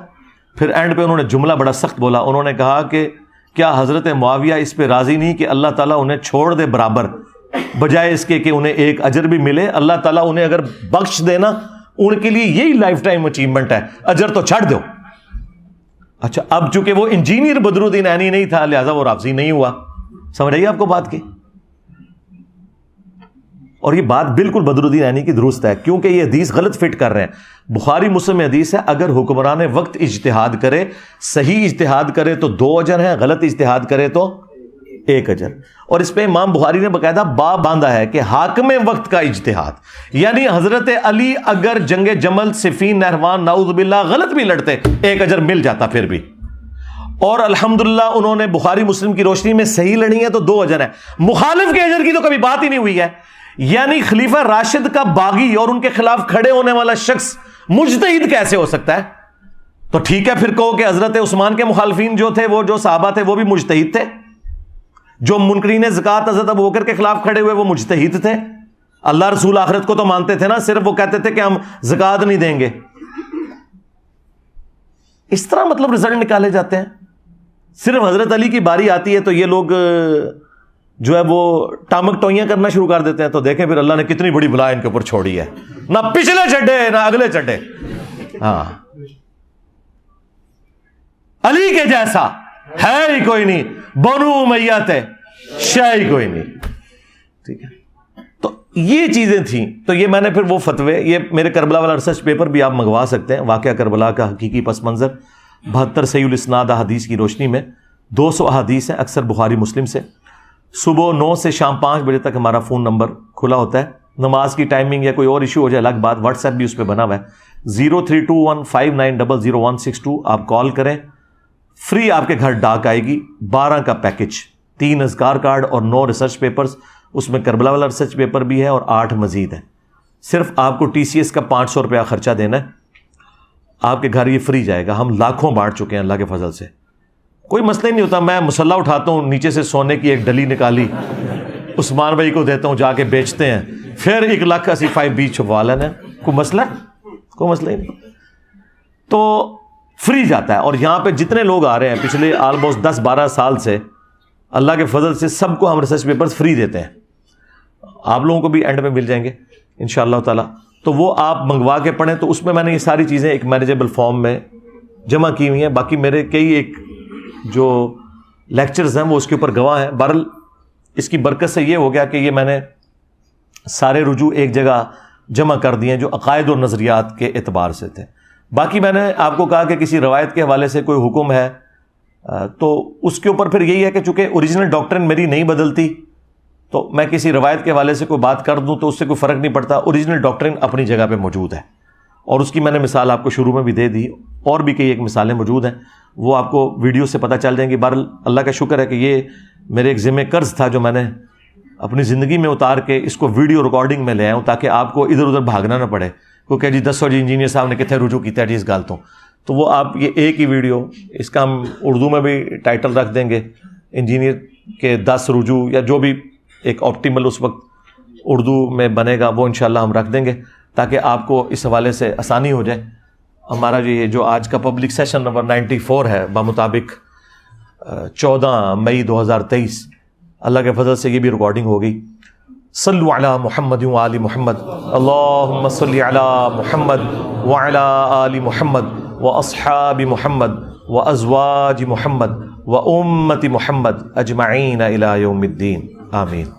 پھر اینڈ پہ انہوں نے جملہ بڑا سخت بولا، انہوں نے کہا کہ کیا حضرت معاویہ اس پہ راضی نہیں کہ اللہ تعالیٰ انہیں چھوڑ دے برابر، بجائے اس کے کہ انہیں 1 اجر بھی ملے؟ اللہ تعالیٰ انہیں اگر بخش دینا ان کے لیے یہی لائف ٹائم اچیومنٹ ہے، اجر تو چھڑ دو۔ اچھا اب چونکہ وہ انجینئر بدر الدین عینی نہیں تھا لہذا وہ رافضی نہیں ہوا۔ سمجھ آئیے آپ کو بات کی؟ اور یہ بات بالکل بدر الدین عینی کی درست ہے، کیونکہ یہ حدیث غلط فٹ کر رہے ہیں۔ بخاری مسلم میں حدیث ہے اگر حکمران وقت اجتہاد کرے، صحیح اجتہاد کرے تو 2 اجر ہیں، غلط اجتہاد کرے تو 1 اجر۔ اور اس پہ امام بخاری نے باقاعدہ باب باندھا ہے کہ حاکم وقت کا اجتہاد، یعنی حضرت علی اگر جنگ جمل صفین نہروان نعوذ باللہ غلط بھی لڑتے 1 اجر مل جاتا پھر بھی، اور الحمدللہ انہوں نے بخاری مسلم کی روشنی میں صحیح لڑی ہے تو 2 اجر ہیں۔ مخالف کے اجر کی تو کبھی بات ہی نہیں ہوئی ہے، یعنی خلیفہ راشد کا باغی اور ان کے خلاف کھڑے ہونے والا شخص مجتہد کیسے ہو سکتا ہے؟ تو ٹھیک ہے پھر کہو کہ حضرت عثمان کے مخالفین جو تھے، وہ جو صحابہ تھے وہ بھی مجتہد تھے، جو منکرین زکوٰۃ حضرت ابوبکر کے خلاف کھڑے ہوئے وہ مجتہد تھے۔ اللہ رسول آخرت کو تو مانتے تھے نا، صرف وہ کہتے تھے کہ ہم زکوٰۃ نہیں دیں گے۔ اس طرح مطلب رزلٹ نکالے جاتے ہیں۔ صرف حضرت علی کی باری آتی ہے تو یہ لوگ جو ہے وہ ٹامک ٹوئیاں کرنا شروع کر دیتے ہیں، تو دیکھیں پھر اللہ نے کتنی بڑی بلا ان کے اوپر چھوڑی ہے، نہ پچھلے چڈے نہ اگلے چڈے۔ ہاں علی کے جیسا ہے ہی کوئی نہیں، بنو امیہ تھے شے ہی کوئی نہیں، ٹھیک ہے۔ تو یہ چیزیں تھیں، تو یہ میں نے پھر وہ فتوے، یہ میرے کربلا والا ریسرچ پیپر بھی آپ منگوا سکتے ہیں، واقعہ کربلا کا حقیقی پس منظر 72 صحیح الاسناد احادیث کی روشنی میں 200 احادیث ہیں، اکثر بخاری مسلم سے، صبح 9 سے شام 5 بجے تک ہمارا فون نمبر کھلا ہوتا ہے. نماز کی ٹائمنگ یا کوئی اور ایشو ہو جائے الگ بات, واٹس ایپ بھی اس پہ بنا ہوا ہے. 032159000162 آپ کال کریں. فری آپ کے گھر ڈاک آئے گی. 12 کا پیکج, 3 اذکار کارڈ اور 9 ریسرچ پیپرز. اس میں کربلا والا ریسرچ پیپر بھی ہے اور 8 مزید ہیں. صرف آپ کو TCS کا 500 روپیہ خرچہ دینا ہے, آپ کے گھر یہ فری جائے گا. ہم لاکھوں بانٹ چکے ہیں اللہ کے فضل سے, کوئی مسئلہ ہی نہیں ہوتا. میں مسلح اٹھاتا ہوں, نیچے سے سونے کی ایک ڈلی نکالی, عثمان بھائی کو دیتا ہوں, جا کے بیچتے ہیں, پھر 1,85,20 چھپوا لینا. کوئی مسئلہ ہی نہیں. تو فری جاتا ہے. اور یہاں پہ جتنے لوگ آ رہے ہیں پچھلے آلموسٹ 10-12 سال سے, اللہ کے فضل سے سب کو ہم ریسرچ پیپرز فری دیتے ہیں. آپ لوگوں کو بھی اینڈ میں مل جائیں گے انشاءاللہ تعالی. تو وہ آپ منگوا کے پڑھیں. تو اس میں میں نے یہ ساری چیزیں ایک مینیجیبل فارم میں جمع کی ہوئی ہیں. باقی میرے کئی ایک جو لیکچرز ہیں وہ اس کے اوپر گواہ ہیں. بہرحال اس کی برکت سے یہ ہو گیا کہ یہ میں نے سارے رجوع ایک جگہ جمع کر دیے جو عقائد اور نظریات کے اعتبار سے تھے. باقی میں نے آپ کو کہا کہ کسی روایت کے حوالے سے کوئی حکم ہے تو اس کے اوپر پھر یہی ہے کہ چونکہ اوریجنل ڈاکٹرن میری نہیں بدلتی, تو میں کسی روایت کے حوالے سے کوئی بات کر دوں تو اس سے کوئی فرق نہیں پڑتا. اوریجنل ڈاکٹرن اپنی جگہ پہ موجود ہے, اور اس کی میں نے مثال آپ کو شروع میں بھی دے دی. اور بھی کئی ایک مثالیں موجود ہیں, وہ آپ کو ویڈیو سے پتہ چل جائیں گی. بہرحال اللہ کا شکر ہے کہ یہ میرے ایک ذمہ قرض تھا جو میں نے اپنی زندگی میں اتار کے اس کو ویڈیو ریکارڈنگ میں لے آیا ہوں, تاکہ آپ کو ادھر ادھر بھاگنا نہ پڑے. کیونکہ جی دسو جی انجینئر صاحب نے کتنے رجوع کیتا ہے جی اس گال تو وہ آپ یہ ایک ہی ویڈیو, اس کا ہم اردو میں بھی ٹائٹل رکھ دیں گے, انجینئر کے 10 رجوع, یا جو بھی ایک آپٹیمل اس وقت اردو میں بنے گا وہ انشاءاللہ ہم رکھ دیں گے, تاکہ آپ کو اس حوالے سے آسانی ہو جائے. ہمارا جو آج کا پبلک سیشن نمبر 94 ہے بمطابق 14 مئی 2023, اللہ کے فضل سے یہ بھی ریکارڈنگ ہوگی. صلو علی محمد و آل محمد, اللہم صلی علی محمد وعلی آل محمد و اصحاب محمد و ازواج محمد و امت محمد اجمعین الی یوم الدین, آمین.